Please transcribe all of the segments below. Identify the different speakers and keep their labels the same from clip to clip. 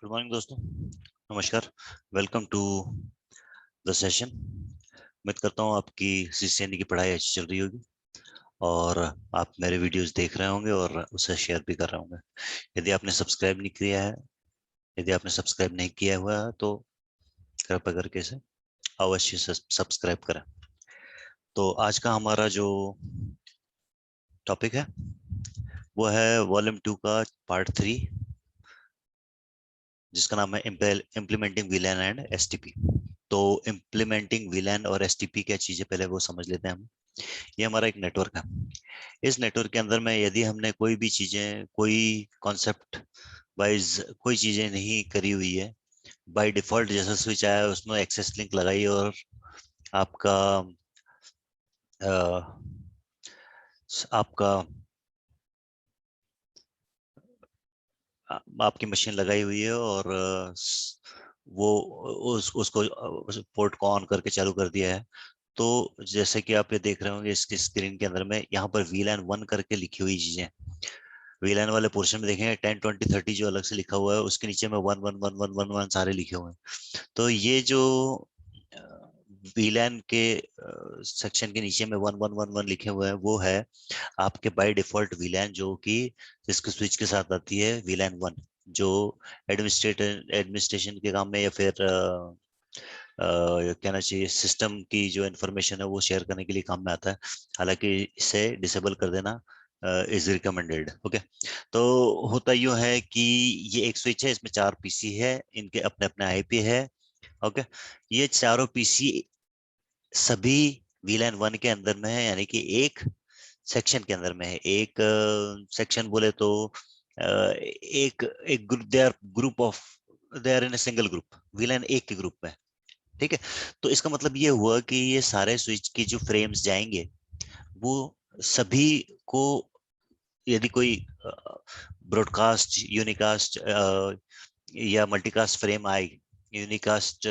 Speaker 1: Good morning दोस्तों, नमस्कार। Welcome to the session. उम्मीद करता हूँ आपकी सीसीएनई की पढ़ाई अच्छी चल रही होगी और आप मेरे वीडियोस देख रहे होंगे और उसे शेयर भी कर रहे होंगे। यदि आपने सब्सक्राइब नहीं किया है यदि आपने सब्सक्राइब नहीं किया हुआ है तो कृपया करके इसे अवश्य सब्सक्राइब करें। तो आज का हमारा जो टॉपिक है वो है वॉल्यूम 2 का पार्ट 3, जिसका नाम है इम्प्लीमेंटिंग वीलैन एंड एसटीपी। तो इम्प्लीमेंटिंग वीलैन और एसटीपी क्या चीजें पहले वो समझ लेते हैं हम। ये हमारा एक नेटवर्क है। इस नेटवर्क के अंदर में यदि हमने कोई भी चीजें, कोई कॉन्सेप्ट वाइज कोई चीजें नहीं करी हुई है, बाय डिफॉल्ट जैसा स्विच आया है उसमें एक्सेस लिंक लगाई और आपका अ, आपका आपकी मशीन लगाई हुई है और वो उसको पोर्ट को ऑन करके चालू कर दिया है। तो जैसे कि आप ये देख रहे होंगे इसकी स्क्रीन के अंदर में यहाँ पर वीलैन 1 करके लिखी हुई चीजें, वीलैन वाले पोर्शन में देखेंगे 10 20 30 जो अलग से लिखा हुआ है उसके नीचे में 1 1 1 1 1 1 सारे लिखे हुए हैं। तो ये जो वीलैन के सेक्शन के नीचे में 1 1 1 1 लिखे हुए हैं वो है आपके बाय डिफॉल्ट वीलैन, जो कि जिसके स्विच के साथ आती है वीलैन 1, जो एडमिनिस्ट्रेशन के काम में या फिर कहना चाहिए सिस्टम की जो इन्फॉर्मेशन है वो शेयर करने के लिए काम में आता है। हालांकि इसे डिसेबल कर देना इज रिकमेंडेड। ओके, तो होता यूं है कि ये एक स्विच है, इसमें 4 पीसी है, इनके अपने अपने आईपी है। ओके, ये चारों पीसी सभी वीलैन 1 के अंदर में है, यानी कि एक सेक्शन के अंदर में है। एक सेक्शन बोले तो एक एक group, they are group of, they are in a single group, VLAN एक के ग्रुप में। ठीक है, तो इसका मतलब ये हुआ कि ये सारे स्विच की जो फ्रेम्स जाएंगे वो सभी को, यदि कोई ब्रॉडकास्ट, यूनिकास्ट या मल्टीकास्ट फ्रेम आए, यूनिकास्ट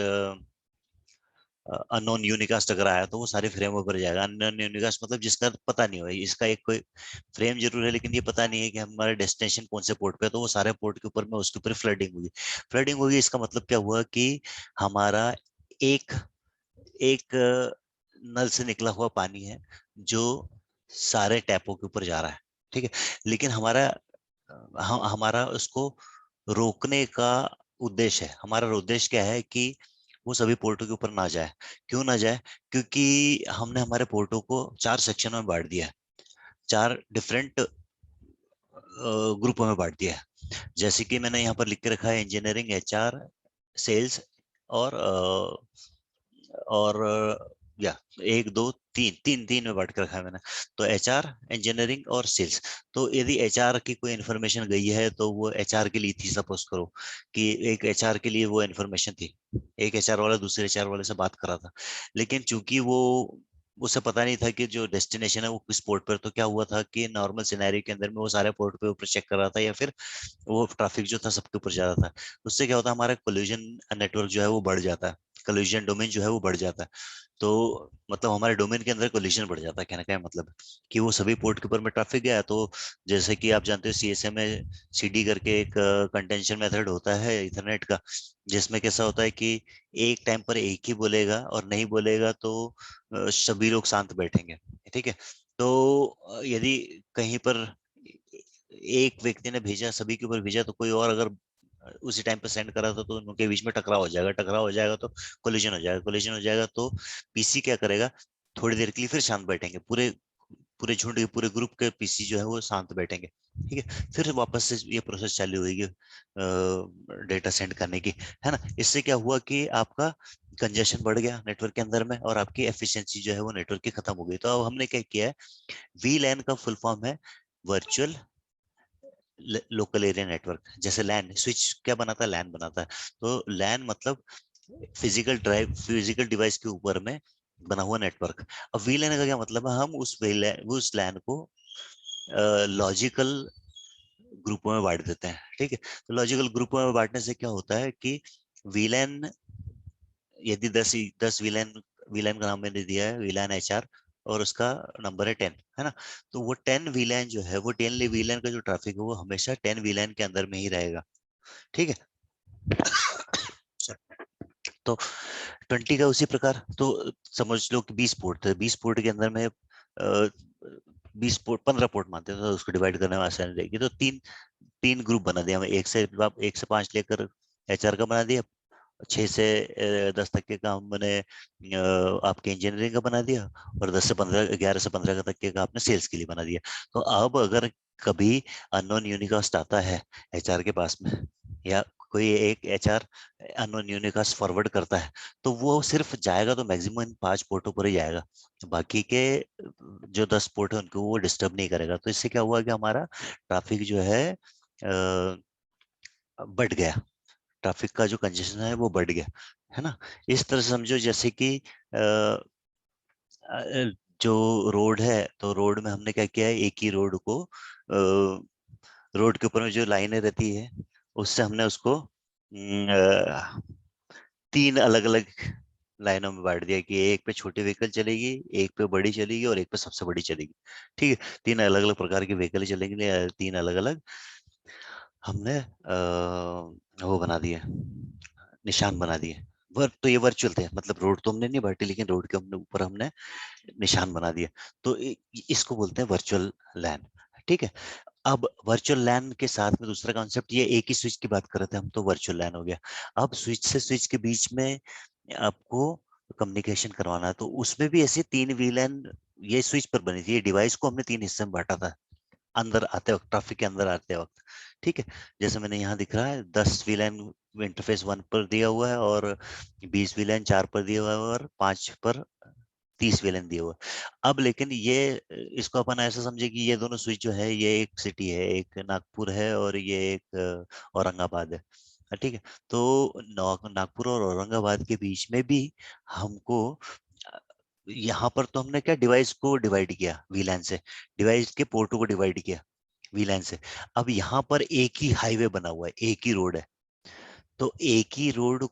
Speaker 1: अननोन यूनिकास्ट अगर आया तो वो सारे फ्रेमों पर जाएगा। अननोन यूनिकास्ट मतलब जिसका पता नहीं हो, इसका एक कोई फ्रेम जरूर है लेकिन ये पता नहीं है कि हमारा डेस्टिनेशन कौन से पोर्ट पे है, तो वो सारे पोर्ट के ऊपर में उसके ऊपर फ्लडिंग होगी। फ्लडिंग होगी इसका मतलब क्या हुआ कि हमारा एक एक नल से निकला हुआ पानी है जो सारे टैपों के ऊपर जा रहा है। ठीक है, लेकिन हमारा उसको रोकने का उद्देश्य है। हमारा उद्देश्य क्या है कि वो सभी पोर्टों के ऊपर ना जाए। क्यों ना जाए? क्योंकि हमने हमारे पोर्टों को 4 सेक्शनों में बांट दिया है, 4 डिफरेंट ग्रुपों में बांट दिया है। जैसे कि मैंने यहाँ पर लिख के रखा है इंजीनियरिंग, एचआर, सेल्स और और या 1 2 3 में बांट कर रखा है मैंने। तो एचआर, इंजीनियरिंग और सेल्स। तो यदि एचआर की कोई इन्फॉर्मेशन गई है तो वो एचआर के लिए थी। सपोज करो कि एक एचआर के लिए वो इन्फॉर्मेशन थी, एक एचआर वाला दूसरे एचआर वाले से बात कर रहा था, लेकिन चूंकि वो उसे पता नहीं था कि जो डेस्टिनेशन है वो किस पोर्ट पर। तो क्या हुआ था कि नॉर्मल सिनेरियो के अंदर में वो सारे पोर्ट पे ऊपर चेक कर रहा था या फिर वो ट्रैफिक जो था सबके ऊपर जा रहा था। उससे क्या होता है, हमारा कोलिजन नेटवर्क जो है वो बढ़ जाता है, कोलिजन डोमेन जो है वो बढ़ जाता है। तो मतलब हमारे डोमेन के अंदर कोलिजन बढ़ जाता है। कहने का मतलब कि वो सभी पोर्ट के ऊपर में ट्रैफिक गया। तो जैसे कि आप जानते हो सीएसए में सीडी करके एक कंटेंशन मेथड होता है इथरनेट का, जिसमें कैसा होता है कि एक टाइम पर एक ही बोलेगा और नहीं बोलेगा तो सभी लोग शांत बैठेंगे। ठीक है, तो यदि कहीं पर एक व्यक्ति ने भेजा, सभी के ऊपर भेजा, तो कोई और अगर उसी टाइम पे सेंड करा था तो उनके बीच में टकराव हो जाएगा। टकराव हो जाएगा तो कोलिजन हो जाएगा। कोलिजन हो जाएगा तो पीसी क्या करेगा, थोड़ी देर के लिए फिर शांत बैठेंगे, पूरे पूरे झुंड के, पूरे ग्रुप के पीसी जो है वो शांत बैठेंगे। ठीक है, फिर वापस से ये प्रोसेस चालू होगी डेटा सेंड करने की, है ना। इससे क्या हुआ कि आपका कंजेशन बढ़ गया नेटवर्क के अंदर में और आपकी एफिशिएंसी जो है वो नेटवर्क की खत्म हो गई। तो अब हमने क्या किया है, वीलैन का फुल फॉर्म है वर्चुअल लोकल एरिया नेटवर्क। जैसे लैन स्विच क्या बनाता है, लैन बनाता है। तो लैन मतलब फिजिकल डिवाइस के ऊपर में बना हुआ नेटवर्क। अब वीलैन का क्या मतलब है, हम उस लैन को लॉजिकल ग्रुपों में बांट देते हैं। ठीक है, तो लॉजिकल ग्रुपों में बांटने से क्या होता है कि वीलैन, यदि 10 वीलैन, वीलैन का नाम मैंने दिया है वीलैन एचआर और उसका नंबर है 10, है ना। तो वो 10 वीलैन जो है वो 10 वीलैन का जो ट्रैफिक है वो हमेशा 10 वीलैन के अंदर में ही रहेगा। ठीक है, तो 20 का उसी प्रकार, तो समझ लो कि 20 पोर्ट थे, 20 पोर्ट के अंदर में 20 पोर्ट, 15 पोर्ट मानते हैं, तो उसको डिवाइड करने में आसानी रहेगी। तो तीन तीन ग्रुप बना दिया हमें, एक से 5 लेकर एचआर का बना दिया, 6 से 10 तक के का हमने आपके इंजीनियरिंग का बना दिया, और 10 से 15, 11 से 15 तक के का आपने सेल्स के लिए बना दिया। तो अब अगर कभी अननोन यूनिकास्ट आता है एचआर के पास में, या कोई एक एचआर अननोन यूनिकास्ट फॉरवर्ड करता है, तो वो सिर्फ जाएगा तो मैक्सिमम इन 5 पोर्टों पर ही जाएगा, बाकी के जो 10 पोर्ट है उनको वो डिस्टर्ब नहीं करेगा। तो इससे क्या हुआ कि हमारा ट्रैफिक जो है बढ़ गया, ट्रैफिक का जो कंजेशन है वो बढ़ गया, है ना। इस तरह से समझो जैसे कि जो रोड है, तो रोड में हमने क्या किया है, एक ही रोड को, रोड के ऊपर में जो लाइनें रहती है, उससे हमने उसको 3 अलग अलग लाइनों में बांट दिया, कि एक पे छोटी व्हीकल चलेगी, एक पे बड़ी चलेगी, और एक पे सबसे बड़ी चलेगी। ठीक है, 3 अलग अलग प्रकार की व्हीकल चलेंगी, 3 अलग अलग हमने वो बना दिए, निशान बना दिए। तो ये वर्चुअल थे, मतलब रोड तो हमने नहीं बांटी, लेकिन रोड के हमने ऊपर हमने निशान बना दिए। तो इसको बोलते हैं वर्चुअल लैन। ठीक है, अब वर्चुअल लैन के साथ में दूसरा कॉन्सेप्ट, ये एक ही स्विच की बात कर रहे थे हम, तो वर्चुअल लैन हो गया। अब स्विच से स्विच के बीच में आपको कम्युनिकेशन करवाना है, तो उसमें भी ऐसे 3 वीलैन ये स्विच पर बनी थी। ये डिवाइस को हमने 3 हिस्से में बांटा था, अंदर आते वक्त, ट्रैफिक के अंदर आते वक्त। ठीक है, जैसे मैंने यहाँ दिख रहा है, 10 वीलैन इंटरफेस 1 पर दिया हुआ है, और 20 वीलैन 4 पर दिया हुआ है, और 5 पर 30 वीलैन दिया हुआ है। अब लेकिन ये इसको अपन ऐसा समझे कि ये दोनों स्विच जो है, ये एक सिटी है, एक नागपुर है, और ये एक औरंगाबाद है। ठीक है, तो नागपुर और औरंगाबाद के बीच में भी हमको यहाँ पर तो हमने क्या, डिवाइस को डिवाइड किया वीलैन से, डिवाइस के पोर्टों को डिवाइड किया वीलैन से। अब यहाँ पर एक ही हाईवे बना हुआ है, एक ही रोड है, तो एक ही रोड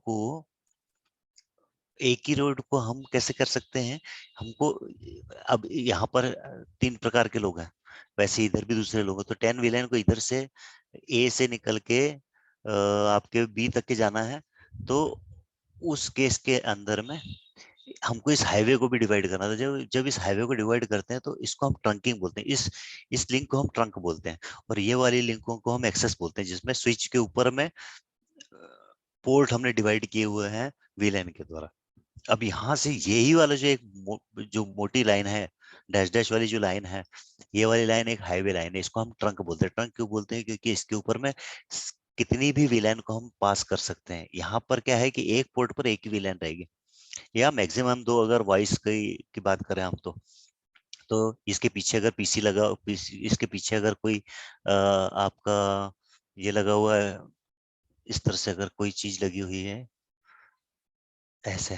Speaker 1: को हम कैसे कर सकते हैं, हमको, अब यहाँ पर 3 प्रकार के लोग हैं, वैसे इधर भी दूसरे लोग हैं, तो 10 विलेन को इधर से ए से निकल के आपके बी तक के जाना है। तो उस केस के अंदर में हमको इस हाईवे को भी डिवाइड करना था। जब जब इस हाईवे को डिवाइड करते हैं, तो इसको हम ट्रंकिंग बोलते हैं, इस लिंक को हम ट्रंक बोलते हैं, और ये वाली लिंकों को हम एक्सेस बोलते हैं, जिसमें स्विच के ऊपर में पोर्ट हमने डिवाइड किए हुए हैं वीलैन के द्वारा। अब यहाँ से यही वाला जो जो मोटी लाइन है, डैश डैश वाली जो लाइन है, ये वाली लाइन एक हाईवे लाइन है, इसको हम ट्रंक बोलते हैं। ट्रंक क्यों बोलते हैं, क्योंकि इसके ऊपर में कितनी भी वीलाइन को हम पास कर सकते हैं। यहाँ पर क्या है कि एक पोर्ट पर एक ही वीलाइन रहेगी, या मैक्सिमम 2, अगर वॉइस की बात करें हम तो इसके पीछे अगर पीसी लगा, इसके पीछे अगर कोई आपका ये लगा हुआ है, इस तरह से अगर कोई चीज लगी हुई है ऐसे,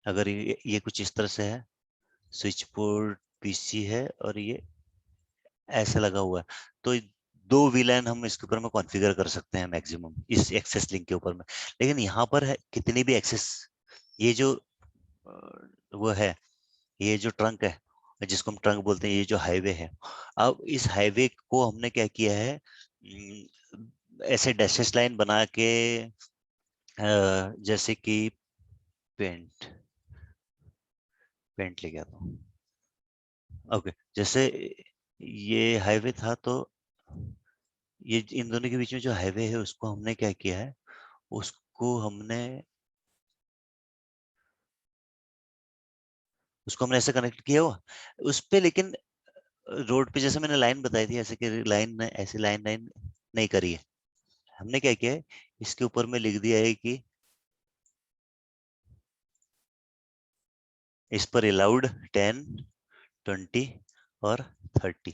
Speaker 1: अगर ये कुछ इस तरह से है, स्विच बोर्ड पीसी है, और ये ऐसे लगा हुआ है, तो 2 वीलैन हम इसके ऊपर में कॉन्फ़िगर कर सकते हैं मैक्सिमम, इस एक्सेस लिंक के ऊपर में। लेकिन यहाँ पर है कितनी भी एक्सेस, ये जो वो है, ये जो ट्रंक है, जिसको हम ट्रंक बोलते हैं, ये जो हाईवे है, अब इस हाईवे को हमने क्या किया है, ऐसे डैशेस लाइन बना के, जैसे कि पेंट पेंट लेके आता हूँ। ओके, जैसे ये हाईवे था, तो ये इन दोनों के बीच में जो हाईवे है, उसको हमने क्या किया है, उसको हमने उसको हमने ऐसे कनेक्ट किया हुआ उस पे, लेकिन रोड पे जैसे मैंने लाइन बताई थी, ऐसे कि लाइन ऐसे लाइन लाइन नहीं करी है। हमने क्या किया है, इसके ऊपर में लिख दिया है कि इस पर अलाउड 10, 20 और 30,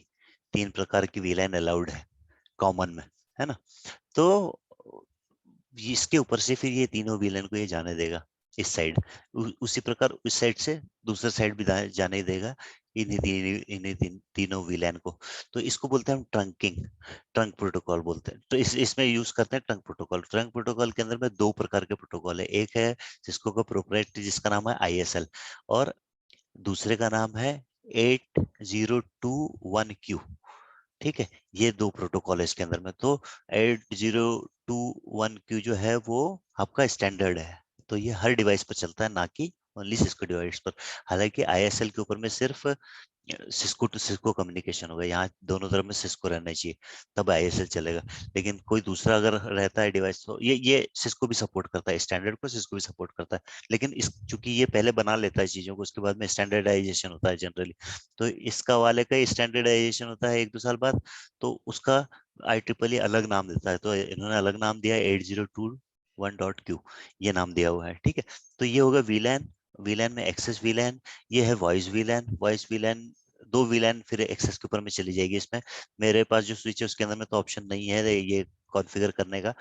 Speaker 1: 3 प्रकार की वी लाइन अलाउड है कॉमन में, है ना। तो इसके ऊपर से फिर ये तीनों विलेन को ये जाने देगा इस साइड, उसी प्रकार उस साइड से दूसरा साइड भी जाने देगा तीनों विलेन को। तो इसको बोलते हैं हम ट्रंकिंग, ट्रंक प्रोटोकॉल बोलते हैं। तो इसमें यूज करते हैं ट्रंक प्रोटोकॉल। ट्रंक प्रोटोकॉल के अंदर में 2 प्रकार के प्रोटोकॉल है, एक है जिसको का प्रोप्राइटरी, जिसका नाम है आईएसएल, और दूसरे का नाम है 8021Q। ठीक है, ये दो प्रोटोकॉल है इसके अंदर में। तो 8021Q जो है वो आपका स्टैंडर्ड है, तो ये हर डिवाइस पर चलता है, ना कि ओनली सिस्को डिवाइस पर। हालांकि आईएसएल के ऊपर में सिर्फ सिस्को टू सिस्को कम्युनिकेशन होगा, यहाँ दोनों तरफ में सिस्को रहना चाहिए, तब आईएसएल चलेगा। लेकिन कोई दूसरा अगर रहता है डिवाइस, तो ये सिस्को भी सपोर्ट करता है, स्टैंडर्ड को सिस्को भी सपोर्ट करता है। लेकिन इस चूंकि ये पहले बना लेता है चीजों को, उसके बाद में स्टैंडर्डाइजेशन होता है जनरली, तो इसका वाले का स्टैंडर्डाइजेशन होता है 1-2 साल बाद, तो उसका IEEE अलग नाम देता है, तो इन्होंने अलग नाम दिया 8021.Q, ये नाम दिया हुआ है। ठीक है, तो ये होगा वीलैन। वीलैन में एक्सेस वीलैन, ये है वॉइस वीलैन। वॉइस वीलैन, दो वीलैन फिर एक्सेस के ऊपर में चली जाएगी। इसमें मेरे पास जो स्विच है उसके अंदर में तो ऑप्शन नहीं है ये कॉन्फ़िगर करने का,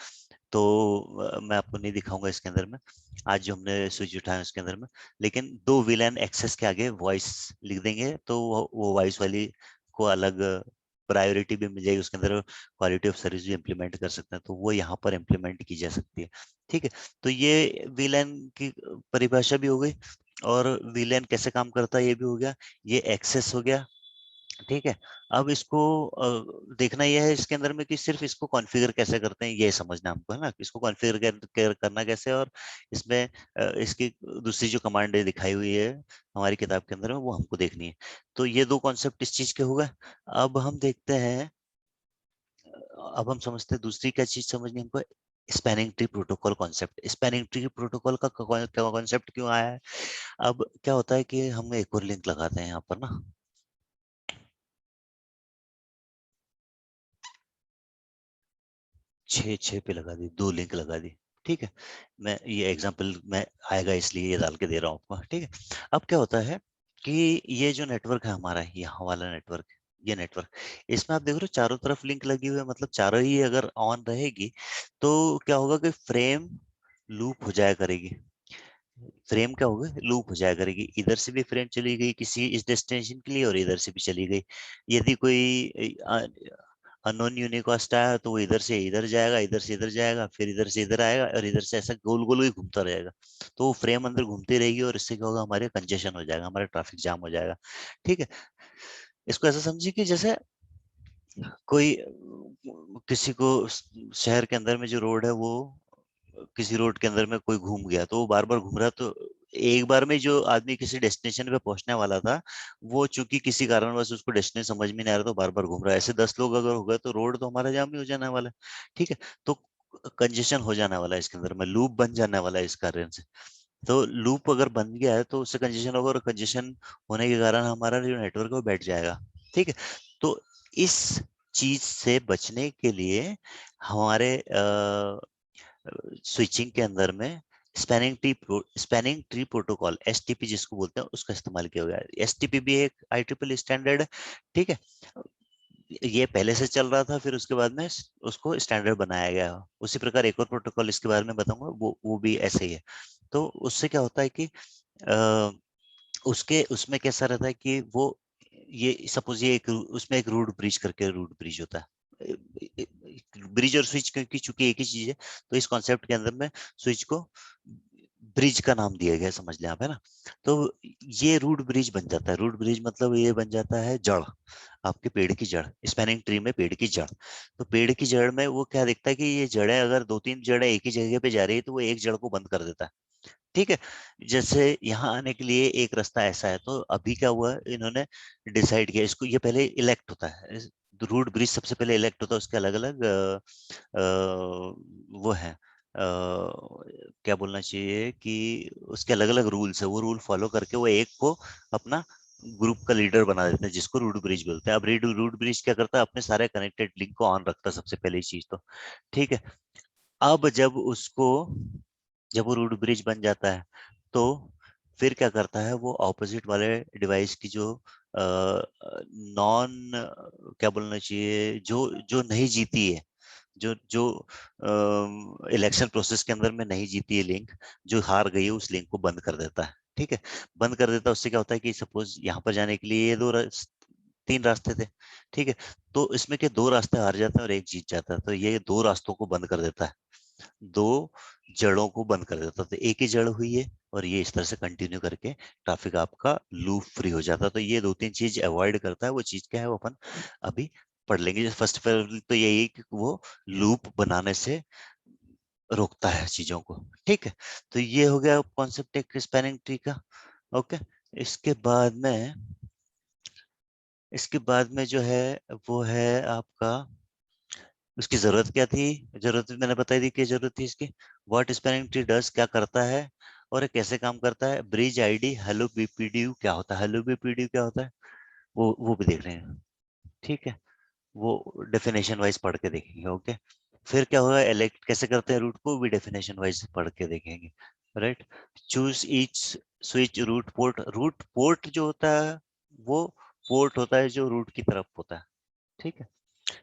Speaker 1: तो मैं आपको नहीं दिखाऊंगा इसके अंदर में, आज जो हमने स्विच उठाया उसके अंदर में। लेकिन दो विलन एक्सेस के आगे वॉइस लिख देंगे, तो वो वॉइस वाली को अलग प्रायोरिटी भी मिल जाएगी उसके अंदर, क्वालिटी ऑफ सर्विस भी इम्प्लीमेंट कर सकते हैं, तो वो यहाँ पर इम्प्लीमेंट की जा सकती है। ठीक है, तो ये विलन की परिभाषा भी हो गई, और विलन कैसे काम करता है ये भी हो गया, ये एक्सेस हो गया। ठीक है, अब इसको देखना यह है इसके अंदर में कि सिर्फ इसको कॉन्फ़िगर कैसे करते हैं, ये समझना हमको है ना, इसको कॉन्फ़िगर करना कैसे, और इसमें इसकी दूसरी जो कमांड दिखाई हुई है हमारी किताब के अंदर में, वो हमको देखनी है। तो ये दो कॉन्सेप्ट इस चीज के हो गए। अब हम देखते हैं, अब हम समझते हैं दूसरी क्या चीज समझनी हमको, spanning tree protocol concept. Spanning tree protocol का कॉन्सेप्ट क्यों आया है? अब क्या होता है कि हम एक और लिंक लगाते हैं यहाँ पर ना, 6 6 पे लगा दी, दो लिंक लगा दी। ठीक है, मैं ये एग्जांपल मैं आएगा इसलिए ये डाल के दे रहा हूँ आपको। ठीक है, अब क्या होता है कि ये जो नेटवर्क है हमारा, यहाँ वाला नेटवर्क, ये नेटवर्क, इसमें आप देख रहे हो चारों तरफ लिंक लगी हुई है, मतलब चारों ही अगर ऑन रहेगी तो क्या होगा कि फ्रेम लूप हो जाया करेगी। फ्रेम क्या होगा, लूप हो जाया करेगी, इधर से भी फ्रेम चली गई किसी इस डेस्टिनेशन के लिए, और इधर से भी चली गई। यदि कोई अननोन यूनिकास्ट आया तो वो इधर से इधर जाएगा, इधर से इधर जाएगा, फिर इधर से इधर आएगा, और इधर से ऐसा गोल गोल ही घूमता रहेगा। तो वो फ्रेम अंदर घूमती रहेगी, और इससे क्या होगा, हमारे कंजेशन हो जाएगा, हमारा ट्रैफिक जाम हो जाएगा। ठीक है, इसको ऐसा समझिए कि जैसे कोई किसी को शहर के अंदर में जो रोड है वो, किसी रोड के अंदर में कोई घूम गया, तो वो बार बार घूम रहा, तो एक बार में जो आदमी किसी डेस्टिनेशन पे पहुंचने वाला था, वो चूंकि किसी कारणवश उसको डेस्टिनेशन समझ में नहीं आ रहा, तो बार बार घूम रहा है। ऐसे 10 लोग अगर हो गए तो रोड तो हमारा जाम ही हो जाने वाला है। ठीक है, तो कंजेशन हो जाने वाला है इसके अंदर में, लूप बन जाने वाला है इस कारण से। तो लूप अगर बन गया है तो उससे कंजेशन होगा, और कंजेशन होने के कारण हमारा जो नेटवर्क है वो बैठ जाएगा। ठीक है, तो इस चीज से बचने के लिए हमारे स्विचिंग के अंदर में स्पैनिंग ट्री प्रोटोकॉल, एसटीपी जिसको बोलते हैं, उसका इस्तेमाल किया गया है। एसटीपी भी एक IEEE स्टैंडर्ड है। ठीक है, ये पहले से चल रहा था, फिर उसके बाद में उसको स्टैंडर्ड बनाया गया। उसी प्रकार एक और प्रोटोकॉल इसके बारे में बताऊंगा, वो भी ऐसे ही है। तो उससे क्या होता है कि अ, उसके उसमें कैसा रहता है कि वो, ये सपोज ये एक उसमें एक रूट ब्रिज करके रूट ब्रिज होता है। ब्रिज और स्विच की चूंकि एक ही चीज है, तो इस कॉन्सेप्ट के अंदर में स्विच को ब्रिज का नाम दिया गया, समझ लें आप, है ना। तो ये रूट ब्रिज बन जाता है। रूट ब्रिज मतलब ये बन जाता है जड़, आपके पेड़ की जड़, स्पैनिंग ट्री में पेड़ की जड़। तो पेड़ की जड़ में वो क्या दिखता है कि ये जड़ें अगर दो तीन जड़ें एक ही जगह पे जा रही है, तो वो एक जड़ को बंद कर देता है। ठीक है, जैसे यहाँ आने के लिए एक रास्ता ऐसा है, तो अभी क्या हुआ, इन्होंने डिसाइड किया इसको, ये पहले इलेक्ट होता है, रूट ब्रिज सबसे पहले इलेक्ट होता है, उसके अलग अलग वो है, क्या बोलना चाहिए कि उसके अलग अलग रूल्स है, वो रूल फॉलो करके वो एक को अपना ग्रुप का लीडर बना देते हैं, जिसको रूट ब्रिज बोलते हैं। अब रूट ब्रिज क्या करता है, अपने सारे कनेक्टेड लिंक को ऑन रखता है, सबसे पहली चीज तो। ठीक है, अब जब वो रूट ब्रिज बन जाता है, तो फिर क्या करता है, वो ऑपोजिट वाले डिवाइस की जो नॉन, क्या बोलना चाहिए, जो जो नहीं जीती है, जो जो इलेक्शन प्रोसेस के अंदर में नहीं जीती है लिंक, जो हार गई है, उस लिंक को बंद कर देता है। ठीक है, बंद कर देता है। उससे क्या होता है कि सपोज यहाँ पर जाने के लिए ये तीन रास्ते थे। ठीक है, तो इसमें के दो रास्ते हार जाते हैं और एक जीत जाता है, तो ये दो रास्तों को बंद कर देता है, दो जड़ों को बंद कर देता है, तो एक ही जड़ हुई है, और ये इस तरह से कंटिन्यू करके ट्रैफिक आपका लूप फ्री हो जाता है। तो ये दो तीन चीज अवॉइड करता है, वो चीज क्या है वो अपन अभी पढ़ लेंगे। फर्स्ट ऑफ ऑल तो यही है कि वो लूप बनाने से रोकता है चीजों को। ठीक है, तो ये हो गया कॉन्सेप्ट एक स्पैनिंग ट्री का। ओके, इसके बाद में इसके बाद में जो है वो है आपका, उसकी जरूरत क्या थी। जरूरत मैंने बताई थी कि जरूरत थी इसकी। व्हाट स्पैनिंग ट्री डज, क्या करता है और ये कैसे काम करता है। ब्रिज आईडी, हेलो बीपीडीयू क्या होता है, हेलो बीपीडीयू क्या होता है, वो भी देख रहे हैं। ठीक है, वो डेफिनेशन वाइज पढ़ के देखेंगे। ओके, फिर क्या होगा, इलेक्ट कैसे करते हैं रूट को, भी डेफिनेशन वाइज पढ़ के देखेंगे। Right, choose each switch root port. Root port जो होता है वो पोर्ट होता है जो रूट की तरफ होता है। ठीक है,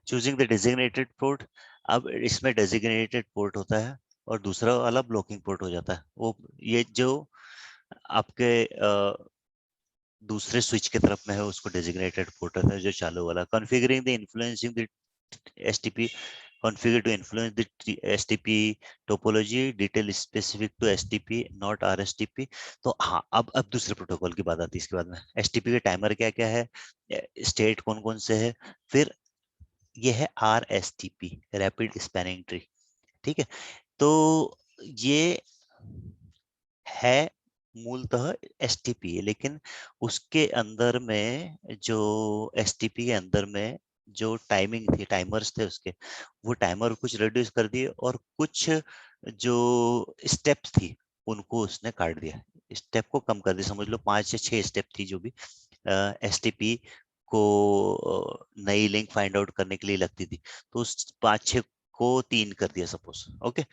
Speaker 1: चूजिंग द डेजिग्नेटेड पोर्ट। अब इसमें डेजिग्नेटेड पोर्ट होता है और दूसरा वाला ब्लॉकिंग पोर्ट हो जाता है। वो ये जो आपके दूसरे स्विच की तरफ में है उसको डेजिग्नेटेड पोर्ट होता है, जो चालू वाला। Configuring the influencing the STP, configure to influence the STP topology, detail specific to STP not RSTP। तो हाँ, अब दूसरे प्रोटोकॉल की बात आती है इसके बाद में। STP के टाइमर क्या क्या है, स्टेट कौन कौन से है, फिर ये है RSTP, रैपिड स्पैनिंग ट्री। ठीक है, तो ये है मूलतः एसटीपी है, लेकिन उसके अंदर में जो एसटीपी के अंदर में जो टाइमिंग थी, टाइमर्स थे उसके, वो टाइमर कुछ रिड्यूस कर दिए और कुछ जो स्टेप्स थी उनको उसने काट दिया। स्टेप को कम कर दिया, समझ लो 5 या 6 स्टेप थी जो भी एसटीपी को नई लिंक फाइंड आउट करने के लिए लगती थी, तो उस 5-6 को 3 कर दिया सपोज। ओके,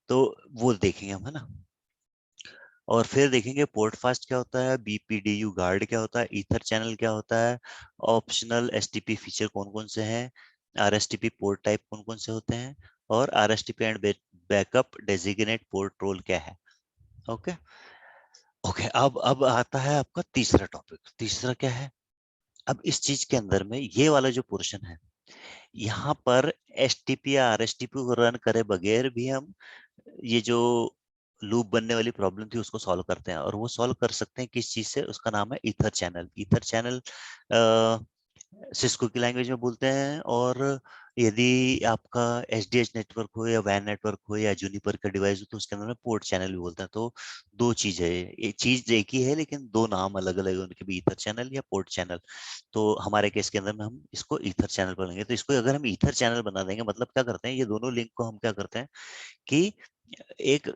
Speaker 1: तो वो देखेंगे हम, है ना। और फिर देखेंगे पोर्ट फास्ट क्या होता है, बीपीडीयू गार्ड क्या होता है, ईथर चैनल क्या होता है, ऑप्शनल एसटीपी फीचर कौन कौन से हैं, आरएसटीपी पोर्ट टाइप कौन कौन से होते हैं, और RSTP and backup designate port role क्या है। ओके, ओके, अब आता है आपका तीसरा टॉपिक। तीसरा क्या है, अब इस चीज के अंदर में ये वाला जो पोर्शन है, यहाँ पर एसटीपी या आरएसटीपी को रन करे बगैर भी हम ये जो लूप बनने वाली प्रॉब्लम थी उसको सॉल्व करते हैं। और वो सॉल्व कर सकते हैं किस चीज से, उसका नाम है ether channel. Ether channel Cisco की लैंग्वेज में बोलते हैं। और यदि आपका एसडीएच नेटवर्क हो या वैन नेटवर्क हो या जूनिपर का डिवाइस हो तो उसके अंदर में पोर्ट चैनल भी बोलते हैं। तो दो चीज है, एक चीज एक ही है लेकिन दो नाम अलग अलग है उनके भी, ईथर चैनल या पोर्ट चैनल। तो हमारे केस के अंदर में हम इसको ईथर चैनल बोलेंगे। तो इसको अगर हम ईथर चैनल बना देंगे, मतलब क्या करते हैं, ये दोनों लिंक को हम क्या करते हैं कि एक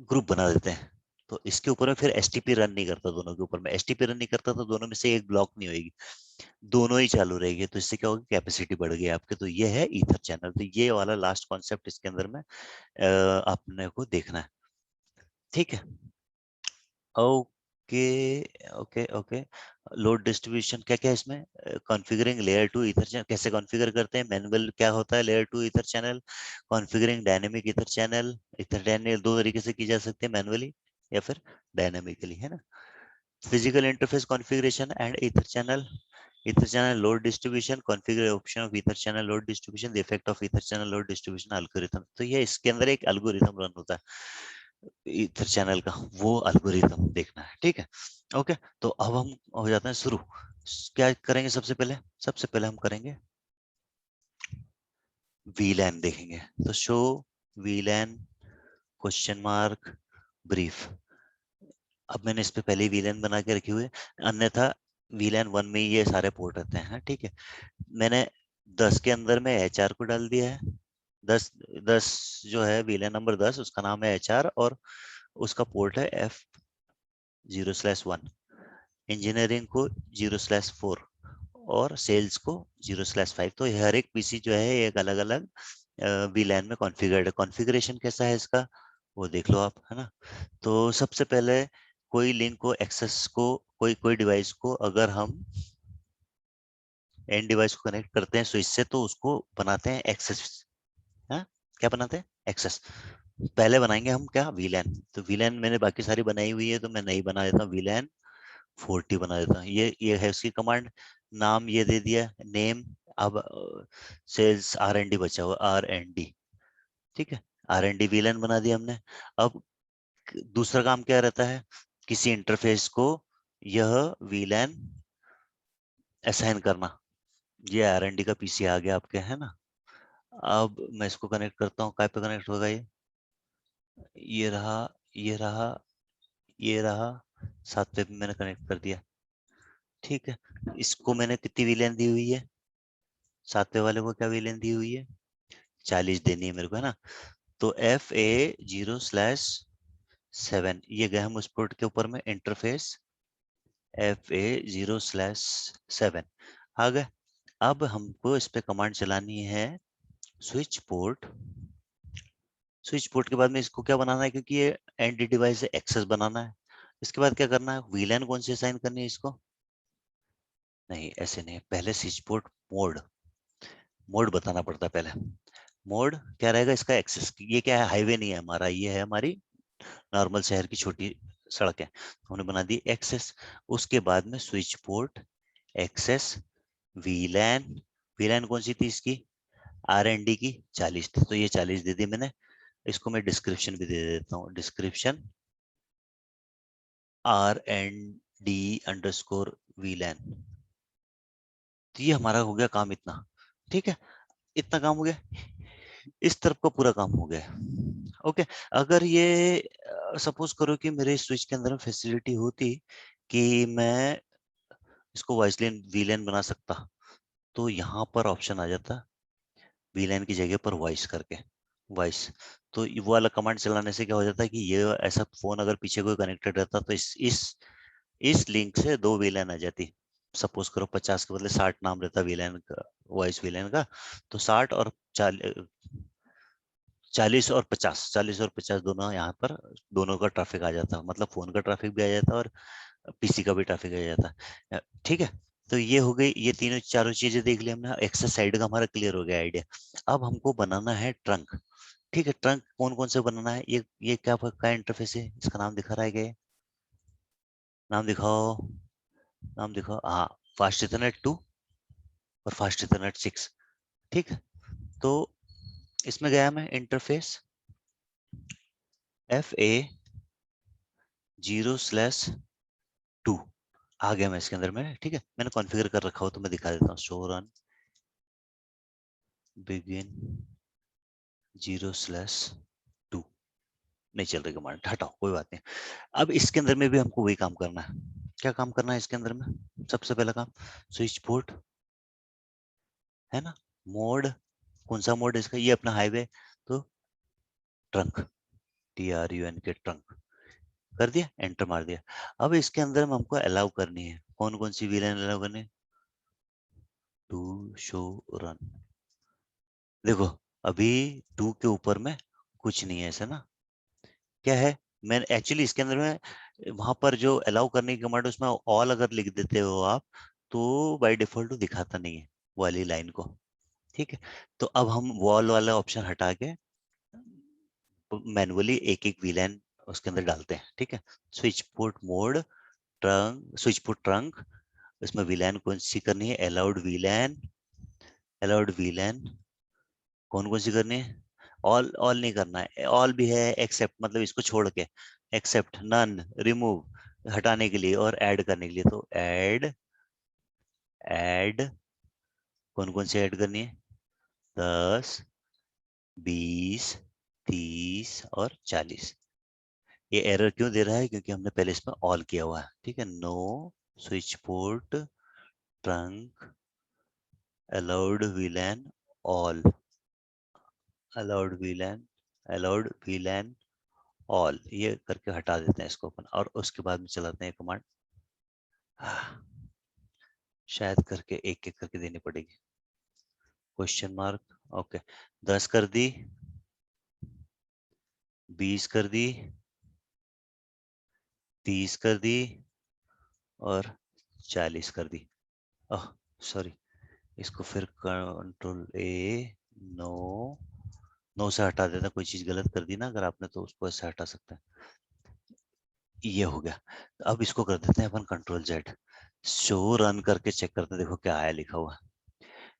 Speaker 1: ग्रुप बना देते हैं। तो इसके ऊपर में फिर एसटीपी रन नहीं करता, दोनों के ऊपर में एसटीपी रन नहीं करता, तो दोनों में से एक ब्लॉक नहीं होगी, दोनों ही चालू रहेगी। तो इससे क्या होगा, कैपेसिटी बढ़ गई आपके। तो ये है ईथर चैनल। तो ये वाला लास्ट कॉन्सेप्ट इसके अंदर में आपने को देखना है। ठीक है, okay, okay, okay. Load distribution क्या क्या है इसमें, configuring layer two ether channel कैसे कॉन्फ़िगर करते हैं, मैनुअल क्या होता है layer two ether channel, configuring dynamic ether channel. Ether channel दो तरीके से की जा सकती है, मैनुअली या फिर डायनेमिकली, है ना। Physical interface configuration and ether channel. Ether channel load distribution, configure option of ether channel load distribution, the effect of ether channel load distribution algorithm. तो ये इसके अंदर एक एल्गोरिथम रन होता है ईथर चैनल का, वो एल्गोरिथम देखना है। ठीक है, ओके। तो अब हम हो जाते हैं शुरू। क्या करेंगे सबसे पहले हम करेंगे वीलैन देखेंगे। तो शो वीलैन क्वेश्चन मार्क ब्रीफ। अब मैंने इस पे पहले वीलैन बना के रखी हुई है, अन्यथा वीलैन 1 में ही ये सारे पोर्ट रहते हैं। ठीक है, मैंने 10 के अंदर में एचआर को डाल दिया है। 10 10 जो है वीलैन नंबर 10, उसका नाम है एचआर और उसका पोर्ट है F0/1। इंजीनियरिंग को 0/4 और सेल्स को 0/5। तो हर एक पीसी जो है एक अलग अलग वीलैन में कॉन्फ़िगर्ड है। कॉन्फ़िगरेशन कैसा है इसका वो देख लो आप, है ना। तो सबसे पहले कोई लिंक को एक्सेस को, कोई कोई डिवाइस को अगर हम एंड डिवाइस को कनेक्ट करते हैं स्विच से, तो उसको बनाते हैं एक्सेस। हाँ, क्या बनाते हैं, एक्सेस। पहले बनाएंगे हम क्या, वीलैन। तो वीलैन मैंने बाकी सारी बनाई हुई है तो मैं नहीं बना देता हूँ, वीलैन 40 बना देता हूँ। ये है उसकी कमांड। नाम ये दे दिया, नेम। अब सेल्स आर एन डी बचा हुआ, आर एन डी। ठीक है, आर एन डी वीलैन बना दिया हमने। अब दूसरा काम क्या रहता है, किसी इंटरफेस को यह वीलैन असाइन करना। ये R&D का पीसी आ गया आपके, है ना। अब मैं इसको कनेक्ट करता हूँ, काय पे कनेक्ट होगा ये रहा, ये रहा, ये रहा, 7 पे भी मैंने कनेक्ट कर दिया। ठीक है, इसको मैंने कितनी वीलेन दी हुई है, 7वें वाले को क्या वीलेन दी हुई है, 40 देनी है मेरे को, है ना। तो FA0/7 ये गए हम उस पोर्ट के ऊपर में, इंटरफेस FA0/7 आ गए। अब हमको इस पे कमांड चलानी है, स्विच पोर्ट। स्विच पोर्ट के बाद में इसको क्या बनाना है, क्योंकि ये एंड डिवाइस है, एक्सेस बनाना है। इसके बाद क्या करना है, वीलैन कौन सी असाइन करनी है इसको, नहीं ऐसे नहीं, पहले स्विच पोर्ट मोड, मोड बताना पड़ता है पहले। मोड क्या रहेगा इसका, एक्सेस। ये क्या है, हाईवे नहीं है हमारा, ये है हमारी नॉर्मल शहर की छोटी सड़क है, हमने बना दी एक्सेस। उसके बाद में switch port, access, VLAN. VLAN कौन सी थी इसकी, R&D की 40 थी, तो ये 40 दे दी मैंने। इसको मैं डिस्क्रिप्शन भी दे देता हूँ, डिस्क्रिप्शन R&D_VLAN। तो ये हमारा हो गया काम इतना, ठीक है, इतना काम हो गया, इस तरफ का पूरा काम हो गया। ओके, अगर ये सपोज करो कि मेरे स्विच के अंदर फैसिलिटी होती कि मैं इसको वॉइस लेन वीलैन बना सकता, तो यहाँ पर ऑप्शन आ जाता, वीलैन की जगह पर वॉइस करके, वॉइस। तो वो वाला कमांड चलाने से क्या हो जाता है कि ये ऐसा फोन अगर पीछे कोई कनेक्टेड रहता तो इस लिंक से 2 वीलैन आ जाती। सपोज करो 50 के बदले 60 नाम रहता वीलैन का, वॉइस वीलैन का, तो 60 और 40 और 50, 40 और 50 दोनों यहाँ पर, दोनों का ट्रैफिक आ जाता, मतलब फोन का ट्रैफिक भी आ जाता और पीसी का भी ट्रैफिक आ जाता। ठीक है, तो ये हो गई, ये तीनों चारों चीजें देख ली हमने, एक्सेस साइड का हमारा क्लियर हो गया आइडिया। अब हमको बनाना है ट्रंक। ठीक है, ट्रंक कौन कौन से बनाना है, ये क्या इंटरफेस है, इसका नाम दिखा रहा है क्या, नाम दिखाओ, नाम दिखाओ, हाँ, फास्ट इथरनेट 2 और फास्ट इथरनेट 6। ठीक है, तो इसमें गया मैं इंटरफेस FA0/2 आ गया मैं इसके अंदर में। ठीक है, मैंने कॉन्फ़िगर कर रखा हो तो मैं दिखा देता हूँ, शो रन बिगिन 0/2 नहीं चल रही कमांड, हटाओ कोई बात नहीं। अब इसके अंदर में भी हमको वही काम करना है। क्या काम करना है इसके अंदर में, सबसे पहला काम, स्विच पोर्ट, है ना, मोड, कौन सा मोड है इसका, ये अपना हाईवे, तो ट्रंक, TRUNK ट्रंक कर दिया, एंटर मार दिया। अब इसके अंदर में हमको अलाउ करनी है, कौन कौन सी वीलाइन अलाउ करनी है, टू शो रन। देखो, अभी 2 के ऊपर में कुछ नहीं है ऐसा ना, क्या है, मैं एक्चुअली इसके अंदर में वहां पर जो अलाउ करने की कमांड उसमें ऑल अगर लिख देते हो आप, तो बाय डिफॉल्ट तो दिखाता नहीं है वो वाली लाइन को। ठीक है, तो अब हम वॉल वाला ऑप्शन हटा के मैनुअली एक एक वीलाइन उसके अंदर डालते हैं। ठीक है, switch port mode, trunk, switch port trunk, इसमें वीलाइन कौन सी करनी है, अलाउड वीलाइन, अलाउड वीलाइन कौन कौन सी करनी है, ऑल, ऑल नहीं करना है, ऑल भी है, एक्सेप्ट मतलब इसको छोड़ के, एक्सेप्ट, नन, रिमूव हटाने के लिए, और ऐड करने के लिए, तो ऐड, ऐड कौन कौन सी ऐड करनी है, 10, 20, 30 और 40। ये एरर क्यों दे रहा है, क्योंकि हमने पहले इसमें ऑल किया हुआ है। ठीक है, know switch port trunk allowed वीलैन all, allowed वीलैन, allowed वीलैन all, ये करके हटा देते हैं इसको अपन, और उसके बाद में चलाते हैं कमांड। शायद करके एक एक करके देनी पड़ेगी, क्वेश्चन मार्क, ओके, 10 कर दी, 20 कर दी, 30 कर दी और 40 कर दी। ओह सॉरी, इसको फिर कंट्रोल ए, नो, नो से हटा देता, कोई चीज गलत कर दी ना अगर आपने तो उसको ऐसे हटा सकते हैं। ये हो गया, अब इसको कर देते हैं अपन कंट्रोल जेड, शो रन करके चेक करते हैं, देखो क्या आया लिखा हुआ,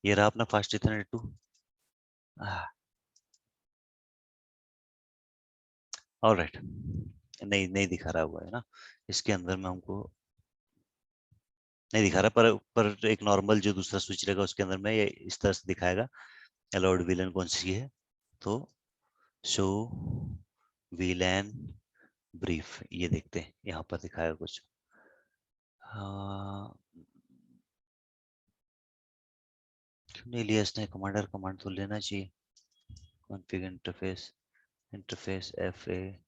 Speaker 1: ये रहा अपना फास्ट इथरनेट 2। ऑलराइट, नहीं नहीं दिखा रहा हुआ है ना, इसके अंदर में हमको नहीं दिखा रहा, पर एक नॉर्मल जो दूसरा स्विच रहेगा उसके अंदर में ये इस तरह से दिखाएगा अलाउड वीलन कौन सी है। तो शो वीलन ब्रीफ, ये देखते हैं यहाँ पर दिखाएगा कुछ। हाँ, क्यों नहीं लिया इसने, कमांडर कमांड तो लेना चाहिए। Config interface, interface F A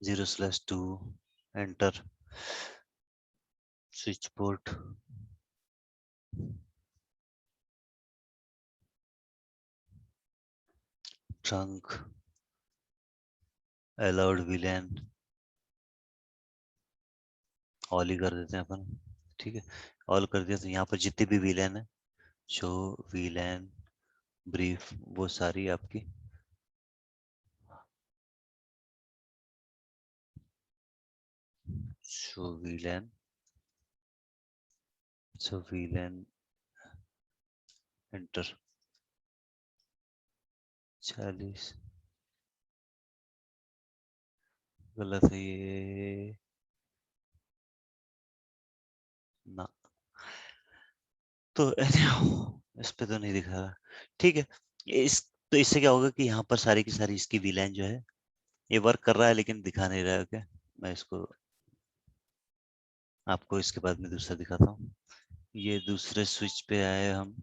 Speaker 1: 0/2 enter switch port trunk allowed VLAN all he कर देते हैं अपन। ठीक है, ऑल कर दिया तो यहाँ पर जितने भी वीलन है, शो वीलन ब्रीफ, वो सारी आपकी show VLAN, show VLAN enter 40, गलत है ये ना। तो इस पे तो नहीं दिखा रहा। ठीक है, इस तो इससे क्या होगा कि यहाँ पर सारी की सारी इसकी वीलाइन जो है ये वर्क कर रहा है लेकिन दिखा नहीं रहा है। क्या, मैं इसको आपको इसके बाद में दूसरा दिखाता हूँ। ये दूसरे स्विच पे आए हम।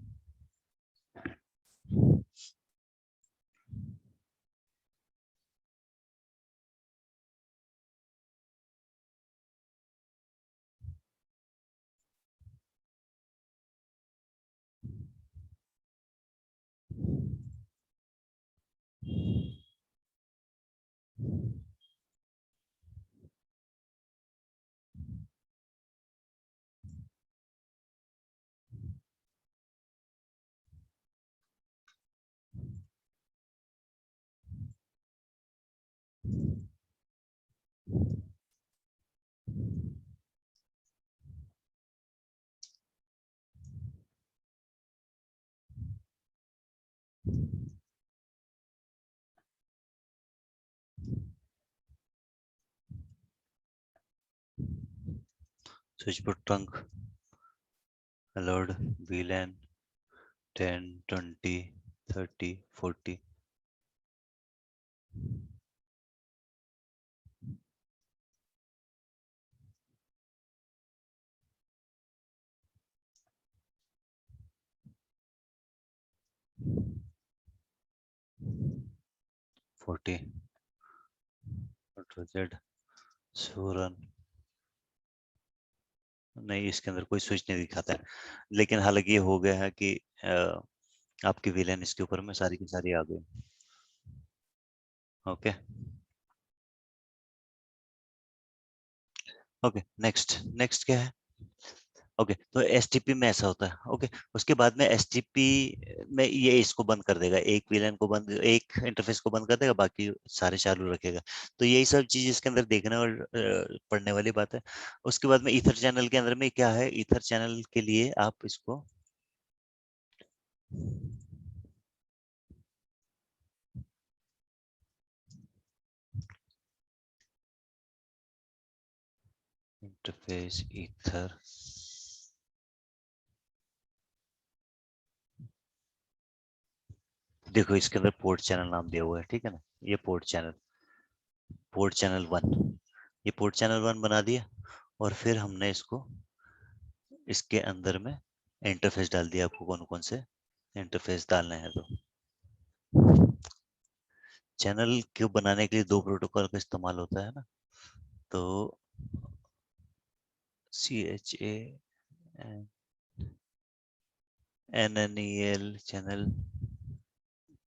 Speaker 1: स्विच पर ट्रंक अलाउड वीलाइन 10 20 30 40 40 जेड सूरन। नहीं, इसके अंदर कोई स्विच नहीं दिखाता है, लेकिन हालांकि ये हो गया है कि आपकी विलेन इसके ऊपर में सारी की सारी आ गई। ओके, ओके, नेक्स्ट, नेक्स्ट क्या है। ओके, तो एसटीपी में ऐसा होता है। ओके, उसके बाद में एसटीपी में ये इसको बंद कर देगा, एक विलेन को बंद, एक इंटरफेस को बंद कर देगा, बाकी सारे चालू रखेगा। तो यही सब चीज इसके अंदर देखने और पढ़ने वाली बात है। उसके बाद में ईथर चैनल के अंदर में क्या है, ईथर चैनल के लिए आप इसको इंटरफेस ईथर, देखो इसके अंदर पोर्ट चैनल नाम दिया हुआ है, ठीक है ना, ये पोर्ट चैनल, पोर्ट चैनल 1, ये पोर्ट चैनल 1 बना दिया। और फिर हमने इसको इसके अंदर में इंटरफेस डाल दिया, आपको कौन कौन से इंटरफेस डालने हैं। तो चैनल क्यों बनाने के लिए दो प्रोटोकॉल का इस्तेमाल होता है ना, तो CHA NNEL channel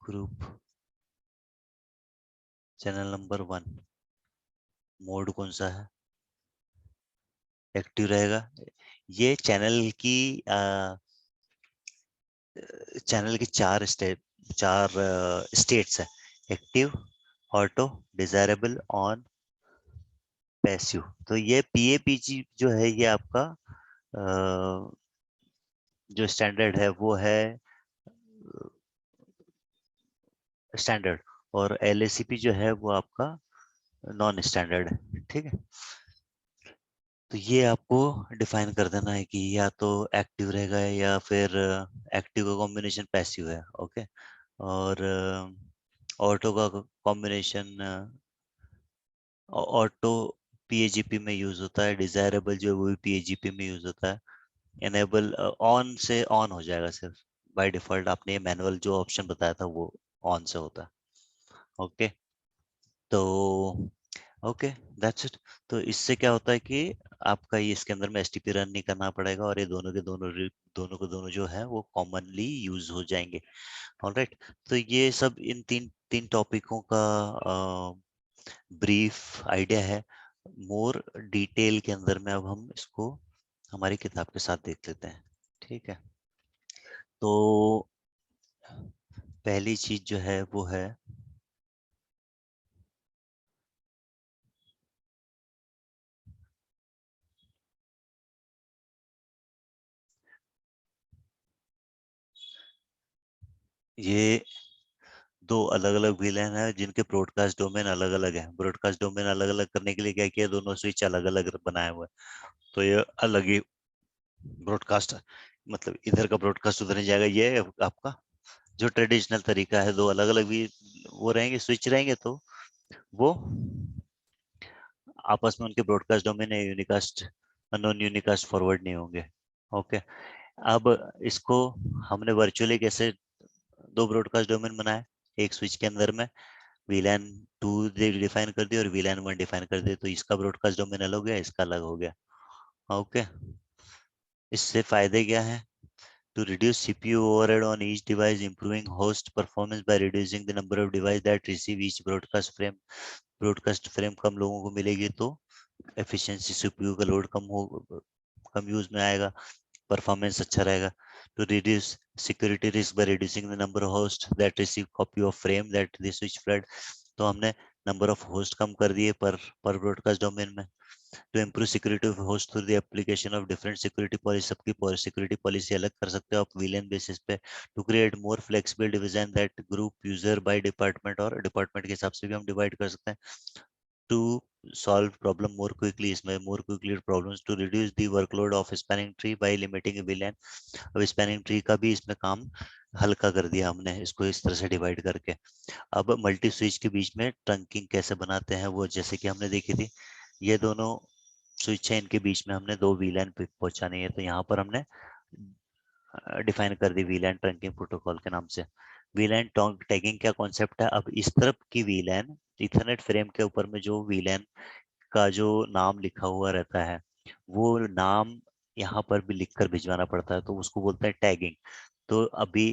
Speaker 1: group, channel number 1, mode कौन सा है, एक्टिव रहेगा। ये चैनल की चार स्टेट्स है, active, auto, desirable, on, passive. तो ये PAPG जो है ये आपका जो स्टैंडर्ड है वो है स्टैंडर्ड, और LACP जो है वो आपका नॉन स्टैंडर्ड है, ठीक है। तो ये आपको डिफाइन कर देना है कि या तो एक्टिव रहेगा या फिर एक्टिव का कॉम्बिनेशन पैसिव है, ओके। और ऑटो का कॉम्बिनेशन ऑटो पीएजीपी में यूज होता है, डिजायरेबल जो है वो भी पीएजीपी में यूज होता है। एनेबल ऑन से ऑन हो जाएगा सिर्फ, बाय डिफॉल्ट आपने ये मैनुअल जो ऑप्शन बताया था वो ऑन से होता है, ओके। तो ओके, दैट्स इट। तो इससे क्या होता है कि आपका ये इसके अंदर में एसटीपी रन नहीं करना पड़ेगा और ये दोनों के दोनों दोनों के दोनों जो है वो कॉमनली यूज हो जाएंगे। ऑलराइट। तो ये सब इन तीन तीन टॉपिकों का ब्रीफ आइडिया है। मोर डिटेल के अंदर में अब हम इसको हमारी किताब के साथ देख लेते हैं, ठीक है। तो पहली चीज जो है वो है, ये दो अलग अलग VLAN है जिनके ब्रॉडकास्ट डोमेन अलग अलग है। ब्रॉडकास्ट डोमेन अलग अलग करने के लिए क्या किया, दोनों स्विच अलग अलग बनाए हुए हैं। तो ये अलग ही ब्रॉडकास्ट, मतलब इधर का ब्रॉडकास्ट उधर नहीं जाएगा। ये है आपका जो ट्रेडिशनल तरीका है, दो अलग अलग भी वो रहेंगे, स्विच रहेंगे तो वो आपस में उनके ब्रॉडकास्ट डोमेन है यूनिकास्ट नॉन यूनिकास्ट फॉरवर्ड नहीं होंगे, ओके। अब इसको हमने वर्चुअली कैसे दो ब्रॉडकास्ट डोमेन बनाए, एक स्विच के अंदर में VLAN 2 डिफाइन कर दिया और VLAN 1 डिफाइन कर दिया, तो इसका ब्रॉडकास्ट डोमेन अलग हो गया, इसका अलग हो गया, ओके। इससे फायदे क्या है? To reduce CPU overhead on each device, improving host performance by reducing the number of devices that receive each broadcast frame. Broadcast frame कम लोगों को मिलेगी तो एफिशिएंसी, सीपीयू का लोड कम यूज में आएगा, परफॉर्मेंस अच्छा रहेगा। To reduce security risk by reducing the number of host that receive copy of frame that this switch flood. तो हमने नंबर ऑफ होस्ट कम कर दिए पर ब्रॉडकास्ट डोमेन में। To improve security of host through the application of different security policy, सबकी security policy अलग कर सकते हो आप VLAN बेसिस पे। To create more flexible division that group user by department, और डिपार्टमेंट के हिसाब से भी हम डिवाइड कर सकते हैं। To solve problem more quickly, इसमें more quickly problems, to reduce the workload of spanning tree by limiting a VLAN। अब स्पैनिंग ट्री का भी इसमें काम हल्का कर दिया हमने, इसको इस तरह से डिवाइड करके। अब मल्टी स्विच के बीच में ट्रंकिंग कैसे बनाते हैं वो जैसे कि हमने देखी थी, ये दोनों स्विच है, इनके बीच में हमने दो VLAN पहुंचानी है, तो यहाँ पर हमने डिफाइन कर दी VLAN ट्रंकिंग प्रोटोकॉल के नाम से। VLAN टैगिंग क्या कॉन्सेप्ट है, अब इस तरफ की VLAN इथरनेट फ्रेम के ऊपर में जो VLAN का जो नाम लिखा हुआ रहता है वो नाम यहाँ पर भी लिखकर भिजवाना पड़ता है, तो उसको बोलते हैं टैगिंग। तो अभी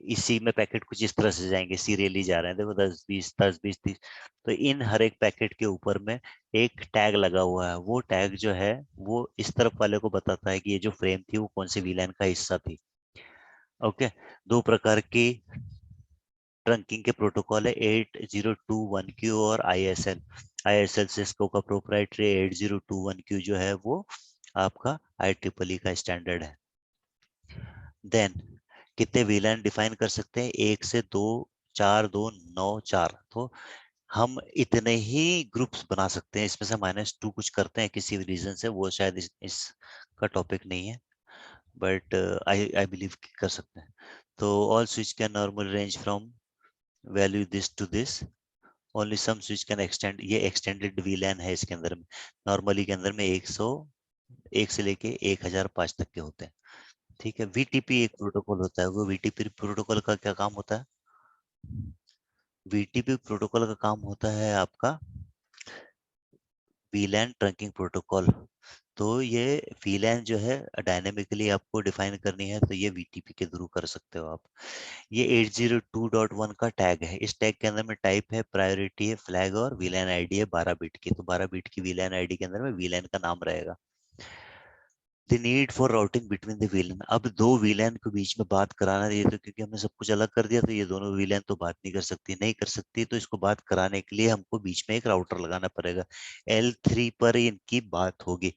Speaker 1: इसी में पैकेट कुछ इस तरह से जाएंगे, सीरियली जा रहे हैं, देखो 10 20 10 20 30। तो इन हर एक पैकेट के ऊपर में एक टैग लगा हुआ है, वो टैग जो है वो इस तरफ वाले को बताता है कि ये जो फ्रेम थी वो कौन से VLAN का हिस्सा थी, ओके। दो प्रकार की ट्रंकिंग के प्रोटोकॉल है, 8021Q और ISL। ISL सिस्को का प्रोप्राइटरी, 8021Q जो है वो आपका IEEE का स्टैंडर्ड है। देन कितने VLAN डिफाइन कर सकते हैं, एक से दो, चार, दो, नौ, चार। तो हम इतने ही ग्रुप्स बना सकते हैं, इसमें से -2 कुछ करते हैं किसी भी रीजन से, वो शायद इसका टॉपिक नहीं है, बट आई बिलीव कर सकते हैं। तो all switch can normal range from value this to this, only some switch can extend, ये एक्सटेंडेड VLAN है इसके अंदर में। नॉर्मली के अंदर में 101 से लेके 1005 तक के होते हैं, ठीक है। VTP एक प्रोटोकॉल होता है, वो VTP प्रोटोकॉल का क्या काम होता है? VTP प्रोटोकॉल का काम होता है आपका VLAN ट्रंकिंग प्रोटोकॉल। तो ये VLAN जो है डायनेमिकली आपको डिफाइन करनी है, तो ये VTP के थ्रू कर सकते हो आप। ये 802.1 का टैग है, इस टैग के अंदर में टाइप है, प्रायोरिटी है, फ्लैग, और VLAN आईडी है 12 बिट की, तो 12 बिट की VLAN आईडी के अंदर में VLAN का नाम रहेगा। The need for routing between the VLAN, अब दो VLAN के बीच में बात कराना, ये तो क्योंकि हमने सब कुछ अलग कर दिया, तो ये दोनों VLAN तो बात नहीं कर सकती, तो इसको बात कराने के लिए हमको बीच में एक राउटर लगाना पड़ेगा। L3 पर इनकी बात होगी,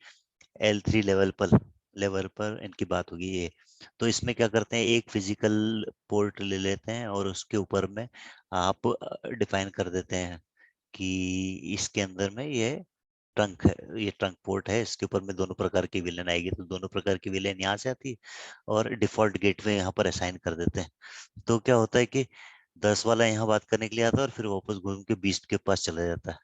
Speaker 1: L3 लेवल पर इनकी बात होगी ये। तो इसमें क्या करते हैं, एक फिजिकल पोर्ट ले लेते हैं और उसके ऊपर में आप डिफाइन कर देते हैं कि इसके अंदर में ये ट्रंक है, ये ट्रंक पोर्ट है, इसके ऊपर में दोनों प्रकार की विलेन आएगी, तो दोनों प्रकार की विलेन यहाँ से आती है और डिफॉल्ट गेटवे यहाँ पर असाइन कर देते हैं। तो क्या होता है कि 10 वाला यहाँ बात करने के लिए आता है और फिर वापस घूम के 20 के पास चला जाता है।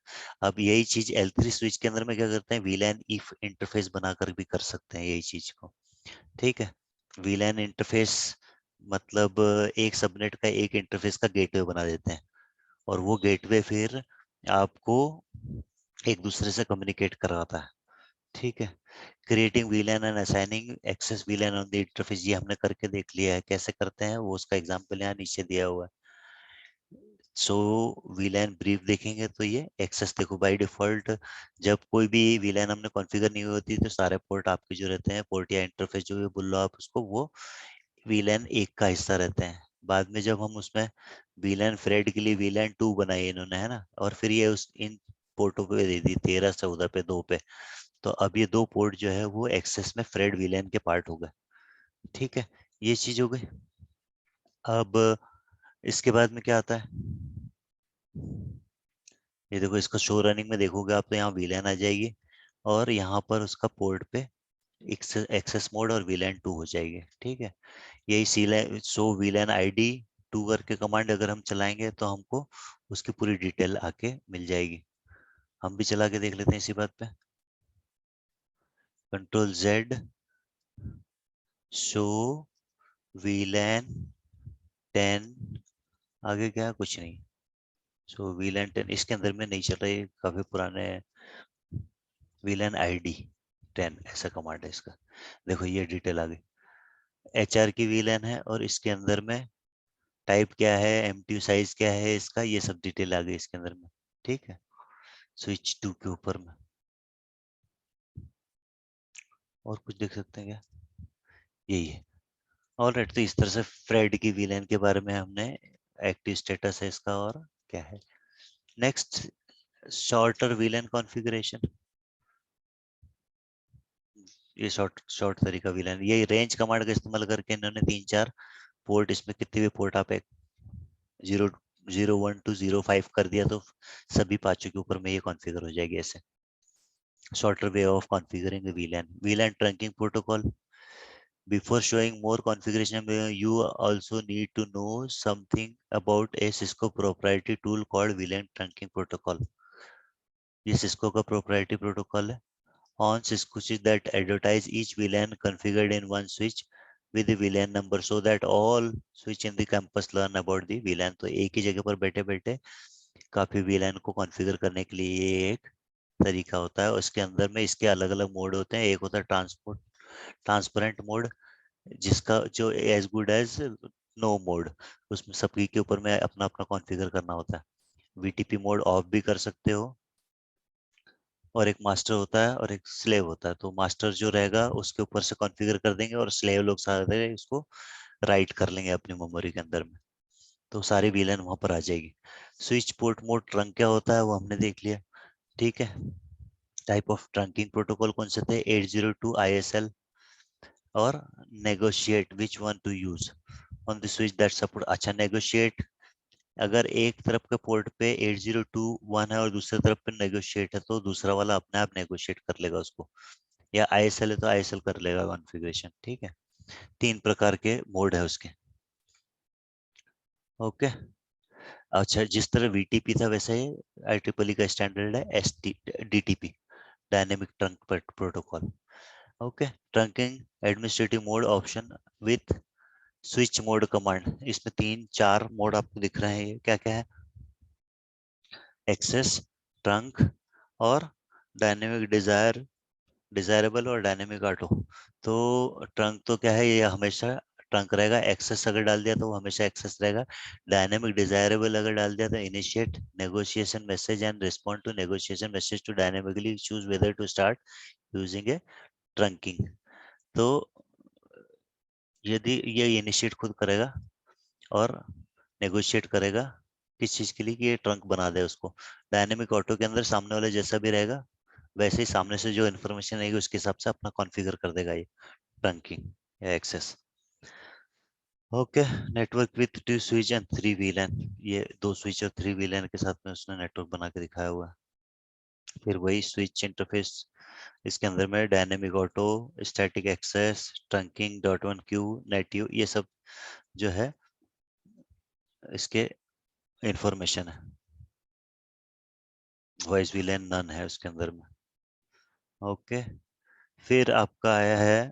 Speaker 1: अब यही चीज L3 स्विच के अंदर में क्या करते हैं, वीलैन इफ इंटरफेस बनाकर भी कर सकते हैं यही चीज को। ठीक है, वीलैन इंटरफेस मतलब एक सबनेट का एक इंटरफेस का गेटवे बना देते हैं और वो गेटवे फिर आपको एक दूसरे से कम्युनिकेट करवाता है। ठीक है, creating VLAN and assigning access VLAN on the interface, ये हमने करके देख लिया है कैसे करते हैं, वो उसका एग्जांपल यहाँ नीचे दिया हुआ है। सो वीलैन ब्रीफ देखेंगे तो ये एक्सेस देखो, बाय डिफॉल्ट जब कोई भी वीलैन हमने कॉन्फ़िगर नहीं होती तो सारे पोर्ट आपके जो रहते हैं, पोर्ट या इंटरफेस जो भी बोल लो आप उसको, वो वीलैन एक का हिस्सा रहते हैं। बाद में जब हम उसमें वीलैन फ्रेड के लिए वीलैन 2 बनाई इन्होंने, है ना, और फिर ये उस इन पोर्टों पे दे दी 13 14 पे 2 पे, तो अब ये दो पोर्ट जो है वो एक्सेस में फ्रेड वीलैन के पार्ट हो गए। ठीक है, ये चीज हो गई। अब इसके बाद में क्या आता है, ये देखो, इसका शो रनिंग में देखोगे आप तो यहाँ वीलैन आ जाएगी और यहाँ पर उसका पोर्ट पे एक्सेस मोड और वीलैन 2 हो जाएगी। ठीक है, यही शो वीलैन आईडी 2 करके कमांड अगर हम चलाएंगे तो हमको उसकी पूरी डिटेल आके मिल जाएगी। हम भी चला के देख लेते हैं इसी बात पे, कंट्रोल जेड शो वीलैन 10, आगे क्या है? कुछ नहीं। सो वीलैन 10 इसके अंदर में नहीं चल रहा है, काफी पुराने। वीलैन आईडी 10 ऐसा कमांड है इसका। देखो ये डिटेल आ गई, एचआर की वीलैन है और इसके अंदर में टाइप क्या है, एमटीयू साइज क्या है इसका, ये सब डिटेल आ गई इसके अंदर में। ठीक है, स्विच 2 के ऊपर में और कुछ देख सकते हैं क्या, यही है। ऑलराइट, तो इस तरह से फ्रेड की वीलैन के बारे में हमने, एक्टिव स्टेटस है इसका और क्या है। Next, shorter वीलैन configuration. ये शॉर्ट शॉर्ट तरीका वीलैन, ये रेंज कमांड का इस्तेमाल करके इन्होंने 3 4 पोर्ट, इसमें कितने भी पोर्ट आप एक 0 0 1 to 0 5 कर दिया तो सभी पांचों के ऊपर में ये कॉन्फ़िगर हो जाएगी ऐसे। Shorter way of configuring वीलैन, वीलैन trunking protocol. Before showing more configuration, you also need to know something about a Cisco proprietary tool called VLAN trunking protocol. ये Cisco का proprietary protocol है. On Cisco switch that advertise each VLAN configured in one switch with the VLAN number so that all switch in the campus learn about the VLAN. तो एक ही जगह पर बैठे बैठे काफी VLAN को कॉन्फ़िगर करने के लिए ये एक तरीका होता है। उसके अंदर में इसके अलग अलग मोड होते हैं। एक होता है ट्रांसपेरेंट मोड, जिसका जो as good as no mode, उसमें सभी के ऊपर में अपना अपना कॉन्फ़िगर करना होता है। वीटीपी मोड ऑफ भी कर सकते हो, और एक मास्टर होता है और एक स्लेव होता है। तो मास्टर जो रहेगा उसके ऊपर से कॉन्फ़िगर कर देंगे और स्लेव लोग सारे उसको राइट कर लेंगे अपनी मेमोरी के अंदर में, तो सारी वीलन वहां पर आ जाएगी। स्विच पोर्ट मोड ट्रंक क्या होता है वो हमने देख लिया। ठीक है, टाइप ऑफ ट्रंकिंग प्रोटोकॉल कौन से थे, 802 ISL और negotiate which one two use on the switch that support. अच्छा, नेगोशिएट, अगर एक तरफ के पोर्ट पे 8021 है और दूसरी तरफ पे नेगोशिएट है तो दूसरा वाला अपने आप नेगोशिएट कर लेगा उसको, या आईएसएल है तो आईएसएल कर लेगा कॉन्फ़िगरेशन। ठीक है, 3 प्रकार के मोड है उसके। ओके, अच्छा, जिस तरह वीटीपी था वैसे ही IEEE का स्टैंडर्ड है DTP, dynamic trunk protocol. Okay, trunking administrative mode option with switch mode command, इसमें 3 4 मोड आपको दिख रहे हैं, ये क्या क्या है, एक्सेस, ट्रंक और डायनेमिक डिजायरेबल और डायनेमिक ऑटो। तो ट्रंक तो क्या है, ये हमेशा ट्रंक रहेगा। एक्सेस अगर डाल दिया तो वो हमेशा एक्सेस रहेगा। डायनेमिक डिजायरेबल अगर डाल दिया तो initiate negotiation message and respond to negotiation message to dynamically choose whether to start using a trunking. तो यदि ये इनिशिएट खुद करेगा और नेगोशिएट करेगा किस चीज के लिए, कि ये ट्रंक बना दे उसको। डायनेमिक ऑटो के अंदर सामने वाला जैसा भी रहेगा वैसे ही सामने से जो इन्फॉर्मेशन आएगी उसके हिसाब से अपना कॉन्फ़िगर कर देगा ये ट्रंकिंग या access. Okay, network with two switch and three VLAN, ये दो स्विच और थ्री वीलन के साथ में उसने नेटवर्क बना के दिखाया हुआ है। फिर वही स्विच इंटरफेस, इसके अंदर में dynamic auto, static access, trunking, dot one Q, native, ये सब जो है इसके इंफॉर्मेशन है। वॉइस वीलन नन है उसके अंदर में। ओके, फिर आपका आया है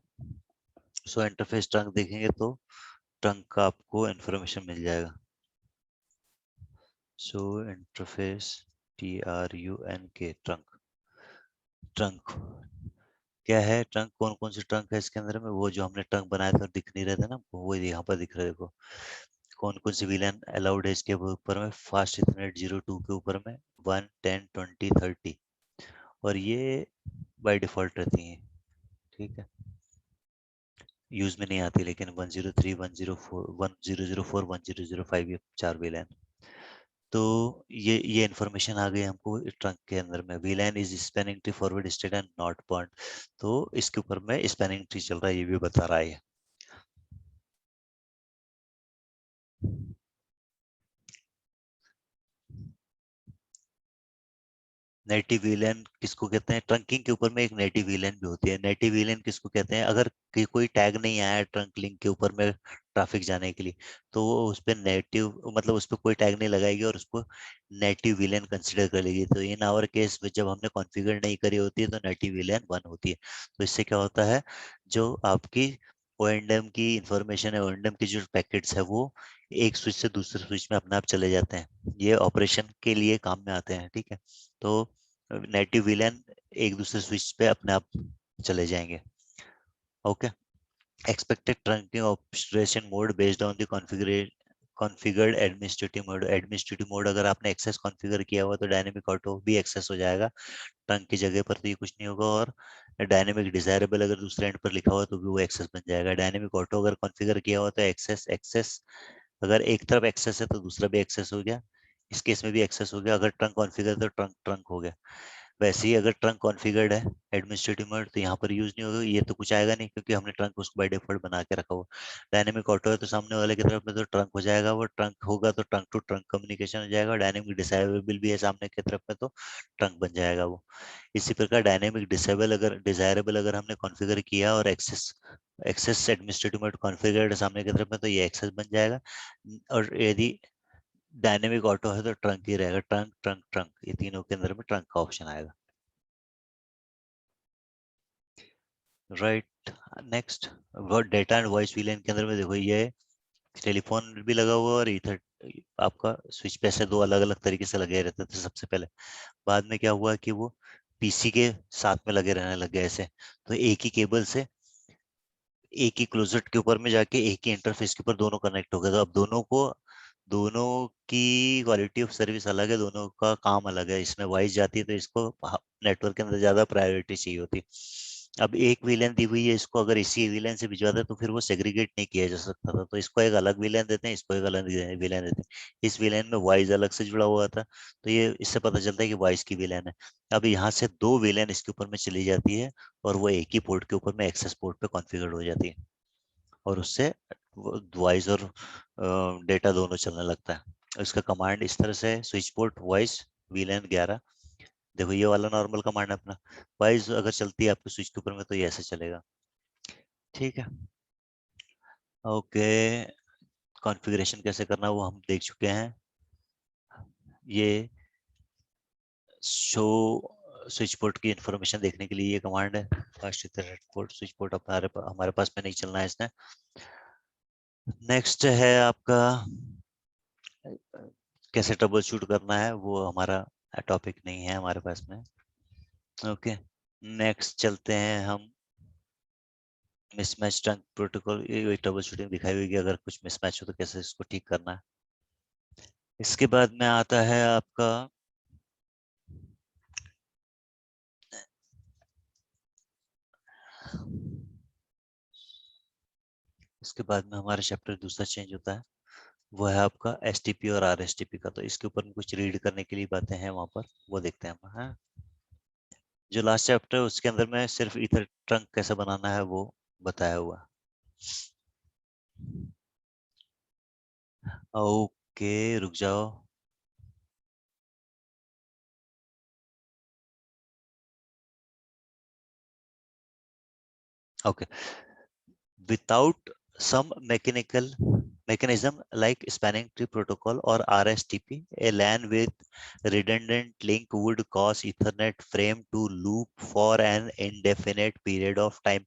Speaker 1: सो इंटरफेस ट्रंक, देखेंगे तो ट्रंक का आपको इंफॉर्मेशन मिल जाएगा। सो इंटरफेस, TRUNK, ट्रंक। ट्रंक क्या है? ट्रंक कौन कौन से ट्रंक है इसके अंदर में, वो जो हमने ट्रंक बनाए थे और दिख नहीं रहे थे ना, वो यहाँ पर दिख रहे हैं, देखो कौन कौन सी विलेन अलाउड है इसके ऊपर में। फास्ट इथरनेट 02 के ऊपर में 1, 10, 20, 30, और ये बाय डिफॉल्ट रहती हैं। ठीक है, यूज में नहीं आती, लेकिन 103, 104, 1004, 1005, ये चार विलेन। तो ये इन्फॉर्मेशन आ गई हमको ट्रंक के अंदर में। VLAN is spanning tree forward state and not point, तो इसके ऊपर में स्पैनिंग ट्री चल रहा है, ये भी बता रहा है। नेटिव वीलन किसको कहते हैं? ट्रंकिंग के ऊपर में एक नेटिव वीलन भी होती है। नेटिव वीलन किसको कहते हैं? अगर कोई टैग नहीं आया है ट्रंक लिंक के ऊपर में ट्रैफिक जाने के लिए, तो वो उस पर नेटिव, मतलब उस पर कोई टैग नहीं लगाएगी और उसको नेटिव वीलन कंसिडर कर लेगी। तो इन आवर केस में जब हमने कॉन्फ़िगर नहीं करी होती है तो नेटिव वीलन 1 होती है। तो इससे क्या होता है, जो आपकी ओएनडीएम की इंफॉर्मेशन है, ओएनडीएम की जो पैकेट्स है, वो एक स्विच से दूसरे स्विच में अपने आप चले जाते हैं, ये ऑपरेशन के लिए काम में आते हैं। ठीक है, तो नेटिव विलेन एक दूसरे स्विच पे अपने आप चले जाएंगे। Okay, expected trunking operation mode based on the configured administrative mode. Administrative mode अगर आपने एक्सेस कॉन्फ़िगर किया हुआ तो डायनेमिक ऑटो भी एक्सेस हो जाएगा, ट्रंक की जगह पर तो ये कुछ नहीं होगा। और डायनेमिक डिजायरेबल अगर दूसरे एंड पर लिखा हुआ तो भी वो एक्सेस बन जाएगा। डायनेमिक ऑटो अगर कॉन्फ़िगर किया हुआ तो एक्सेस एक्सेस, अगर एक तरफ एक्सेस है तो दूसरा भी एक्सेस हो गया, इस केस में भी एक्सेस हो गया। अगर ट्रंक कॉन्फ़िगर तो ट्रंक ट्रंक हो गया। वैसे ही अगर ट्रंक कॉन्फ़िगर्ड है एडमिनिस्ट्रेटिव मोड, तो यहाँ पर यूज नहीं होगा, ये तो कुछ आएगा नहीं क्योंकि हमने ट्रंक उसको बाय डिफॉल्ट बना के रखा हुआ। डायनेमिक ऑटो है तो सामने वाले की तरफ में तो ट्रंक हो जाएगा, वो ट्रंक होगा तो ट्रंक टू ट्रंक कम्युनिकेशन हो जाएगा। डायनेमिक डिसेबल भी है सामने की तरफ में, तो ट्रंक बन जाएगा वो। इसी प्रकार डायनेमिक डिसेबल अगर डिजायरेबल अगर हमने कॉन्फ़िगर किया और access access administrative mode configured सामने की तरफ में, तो ये एक्सेस बन जाएगा। और यदि डायनेमिक ऑटो है तो ट्रंक ही रहेगा, ट्रंक ट्रंक ट्रंक, ये तीनों के अंदर में ट्रंक का ऑप्शन आएगा। राइट, नेक्स्ट, वो डेटा एंड वॉइस वीलेन के अंदर में देखो, ये टेलीफोन भी लगा हुआ और ईथर, आपका स्विच पे ऐसे दो अलग अलग तरीके से लगे रहते थे सबसे पहले। बाद में क्या हुआ कि वो पीसी के साथ में लगे रहने लग गए ऐसे, तो एक ही केबल से एक ही क्लोजेट के ऊपर में जाके एक ही इंटरफेस के ऊपर दोनों कनेक्ट हो गए। तो अब दोनों की क्वालिटी ऑफ सर्विस अलग है, दोनों का काम अलग है। इसमें वॉइस जाती है तो इसको नेटवर्क के अंदर ज्यादा प्रायोरिटी चाहिए होती। अब एक विलेन दी हुई है, इसको अगर इसी विलेन से भिजवाते तो फिर वो सेग्रीगेट नहीं किया जा सकता था, तो इसको एक अलग विलेन देते हैं, इसको एक अलग विलेन देते हैं। इस विलेन में वॉइस अलग से जुड़ा हुआ था, तो ये इससे पता चलता है कि वॉइस की विलेन है। अब यहाँ से दो विलेन इसके ऊपर में चली जाती है और वो एक ही पोर्ट के ऊपर में एक्सेस पोर्ट पे कॉन्फ़िगर हो जाती है, और उससे वॉइस और डेटा दोनों चलने लगता है। इसका कमांड इस तरह से, स्विच पोर्ट वॉइस वीलन 11, देखो ये वाला नॉर्मल कमांड है अपना। वॉइस अगर चलती है आपके स्विच के ऊपर में तो ये ऐसे चलेगा। ठीक है, ओके, कॉन्फ़िगरेशन कैसे करना वो हम देख चुके हैं। ये शो स्विच पोर्ट की इंफॉर्मेशन देखने के लिए ये कमांड है, fast Ethernet port switch port हमारे पास में नहीं चलना है इसने। नेक्स्ट है आपका कैसे ट्रबल शूट करना है, वो हमारा टॉपिक नहीं है हमारे पास में। ओके, नेक्स्ट चलते हैं हम मिसमैच ट्रंक प्रोटोकॉल, ये ट्रबल शूटिंग दिखाई हुई कि अगर कुछ मिसमैच हो तो कैसे इसको ठीक करना है। इसके बाद में आता है आपका इसके बाद में हमारा चैप्टर दूसरा चेंज होता है, वो है आपका एसटीपी और आरएसटीपी का। तो इसके ऊपर में कुछ रीड करने के लिए बातें हैं वहां पर, वो देखते हैं हम। हाँ, जो लास्ट चैप्टर है उसके अंदर में सिर्फ ईथर ट्रंक कैसे बनाना है वो बताया हुआ। ओके, रुक जाओ। Okay, without some mechanical mechanism like spanning tree protocol or RSTP, a LAN with redundant link would cause Ethernet frame to loop for an indefinite period of time.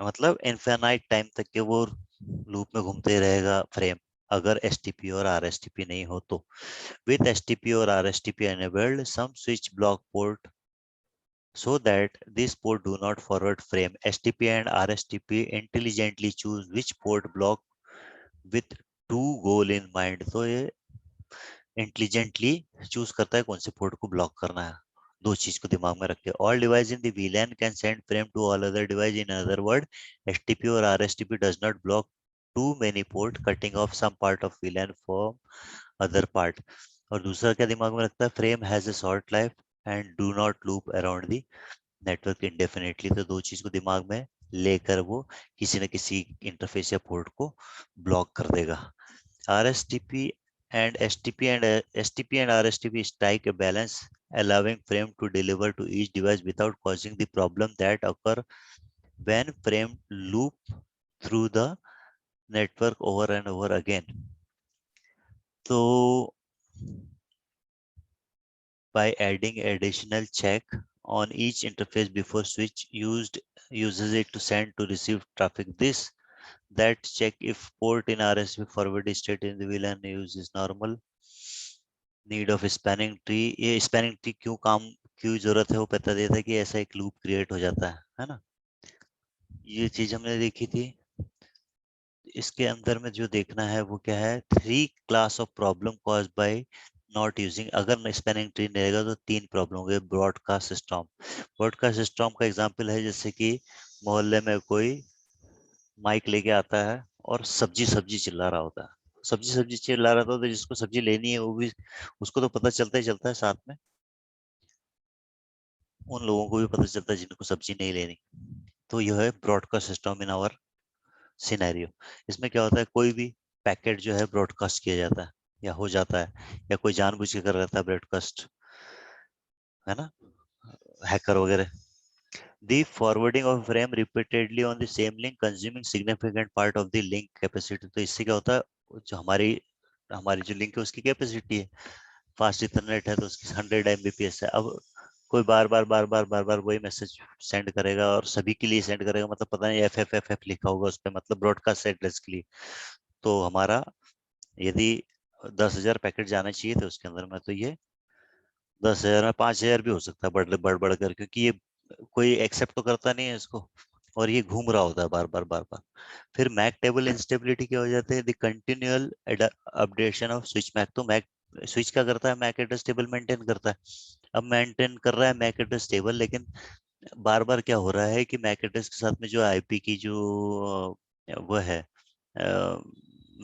Speaker 1: मतलब infinite time तक के वो loop में घूमते ही रहेगा frame, अगर STP और आरएसटीपी नहीं हो तो। with STP or RSTP enabled, some switch block port so that this port do not forward frame. STP and RSTP intelligently choose which port block with two goal in mind. तो ये intelligently choose करता है कौन से port को block करना है, दो चीज को दिमाग में रख के। All device in the VLAN can send frame to all other device. In other word, STP और RSTP does not block too many port, cutting off some part of VLAN for other part. और दूसरा क्या दिमाग में रखता है, frame has a short life and do not loop around the network indefinitely. तो दो चीज को दिमाग में लेकर वो किसी न किसी इंटरफेस या पोर्ट को ब्लॉक कर देगा। RSTP and STP and STP and RSTP strike a balance, allowing frame to deliver to each device without causing the problem that occur when frame loop through the network over and over again. So by adding additional check on each interface before switch used uses it to send to receive traffic. This that check if port in RSP forward state in the VLAN use is normal. Need of spanning tree, ये spanning tree क्यों काम, क्यों जरूरत है, वो बता देता है कि ऐसा एक लूप क्रिएट हो जाता है ना। ये चीज हमने देखी थी। इसके अंदर में जो देखना है वो क्या है, three class of problem cause by not using. अगर स्पैनिंग ट्री नहीं रहेगा तो तीन प्रॉब्लम हो गए। ब्रॉडकास्ट स्टॉर्म, ब्रॉडकास्ट स्टॉर्म का एग्जांपल है जैसे कि मोहल्ले में कोई माइक लेके आता है और सब्जी सब्जी चिल्ला रहा होता है, सब्जी सब्जी चिल्ला रहा होता है, तो जिसको सब्जी लेनी है वो भी, उसको तो पता चलता ही चलता है, साथ में उन लोगों को भी पता चलता है जिनको सब्जी नहीं लेनी। तो यह है broadcast system in our scenario. इसमें क्या होता है, कोई भी पैकेट जो है ब्रॉडकास्ट किया जाता है या हो जाता है, या कोई जानबूझ के कर रहता है ब्रॉडकास्ट, है ना, हैकर वगैरह। The forwarding of frame repeatedly on the same link consuming significant part of the link capacity। तो इससे क्या होता है, जो हमारी हमारी जो लिंक है उसकी कैपेसिटी है, फास्ट इथरनेट है तो उसकी 100 Mbps है। अब कोई बार बार वही मैसेज सेंड करेगा और सभी के लिए सेंड करेगा, मतलब पता नहीं FFFF लिखा होगा उस पर, मतलब ब्रॉडकास्ट एड्रेस के लिए। तो हमारा यदि 10,000 पैकेट जाना चाहिए तो उसके अंदर में तो ये 10,000 में 5,000 भी हो सकता है, बढ़ कर, क्योंकि ये कोई एक्सेप्ट तो करता नहीं है इसको, और ये घूम रहा होता है बार बार। फिर मैक टेबल इंस्टेबिलिटी क्या हो जाते हैं, the continual updation of switch MAC. तो मैक स्विच क्या करता है, मैक एड्रेस टेबल मेंटेन करता है। अब मेंटेन कर रहा है मैक एड्रेस टेबल, लेकिन बार बार क्या हो रहा है कि मैक एड्रेस के साथ में जो आईपी की जो वो है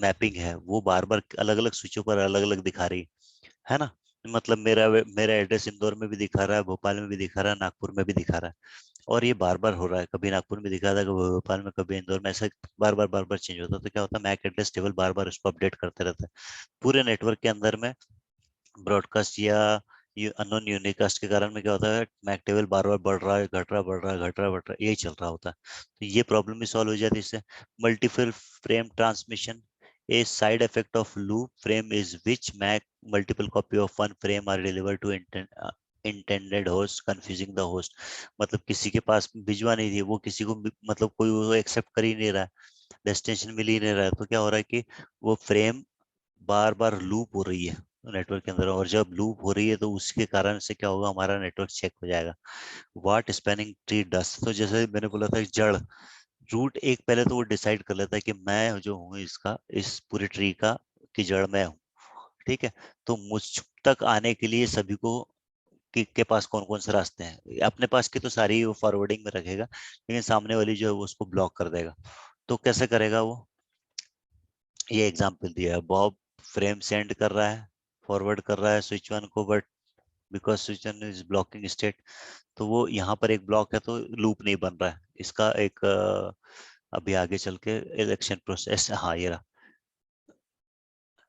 Speaker 1: मैपिंग है, वो बार बार अलग अलग स्विचों पर अलग अलग दिखा रही है ना। मतलब मेरा एड्रेस इंदौर में भी दिखा रहा है, भोपाल में भी दिखा रहा है, नागपुर में भी दिखा रहा है, और ये बार बार हो रहा है, कभी नागपुर में दिखा था, कभी भोपाल में, कभी इंदौर में, ऐसा बार बार चेंज होता है। तो क्या होता है, मैक एड्रेस टेबल बार बार उसको अपडेट करते रहता है। पूरे नेटवर्क के अंदर में ब्रॉडकास्ट या अननोन यूनिकास्ट के कारण में क्या होता है, मैक टेबल बार बार बढ़ रहा है, घट रहा, बढ़ रहा है, घट रहा, बढ़ रहा, यही चल रहा होता है। तो ये प्रॉब्लम भी सॉल्व हो जाती है इससे। Multiple frame transmission, a side effect of loop frame is which make multiple copy of one frame are delivered to intended host confusing the host। मतलब किसी के पास भिजवा नहीं थी वो, किसी को मतलब कोई वो एक्सेप्ट कर ही नहीं रहा है, डेस्टिनेशन मिल ही नहीं रहा है, तो क्या हो रहा है कि वो फ्रेम बार बार लूप हो रही है नेटवर्क के अंदर, और जब लूप हो रही है तो उसके कारण से क्या होगा, हमारा नेटवर्क चेक हो जाएगा। व्हाट स्पैनिंग ट्री डस, तो जैसे मैंने बोला था, जड़ रूट एक पहले तो वो डिसाइड कर लेता है कि मैं जो हूँ इसका, इस पूरे ट्री का की जड़ मैं हूँ, ठीक है। तो मुझ तक आने के लिए सभी को के पास कौन कौन से रास्ते हैं, अपने पास की तो सारी वो फॉरवर्डिंग में रखेगा, लेकिन सामने वाली जो है वो उसको ब्लॉक कर देगा। तो कैसे करेगा वो, ये एग्जाम्पल दिया है। बॉब फ्रेम सेंड कर रहा है, फॉरवर्ड कर रहा है स्विच वन को, but because switch one is blocking state, तो वो यहाँ पर एक ब्लॉक है तो लूप नहीं बन रहा है। इसका एक अभी आगे चल के इलेक्शन प्रोसेस, हाँ ये रहा,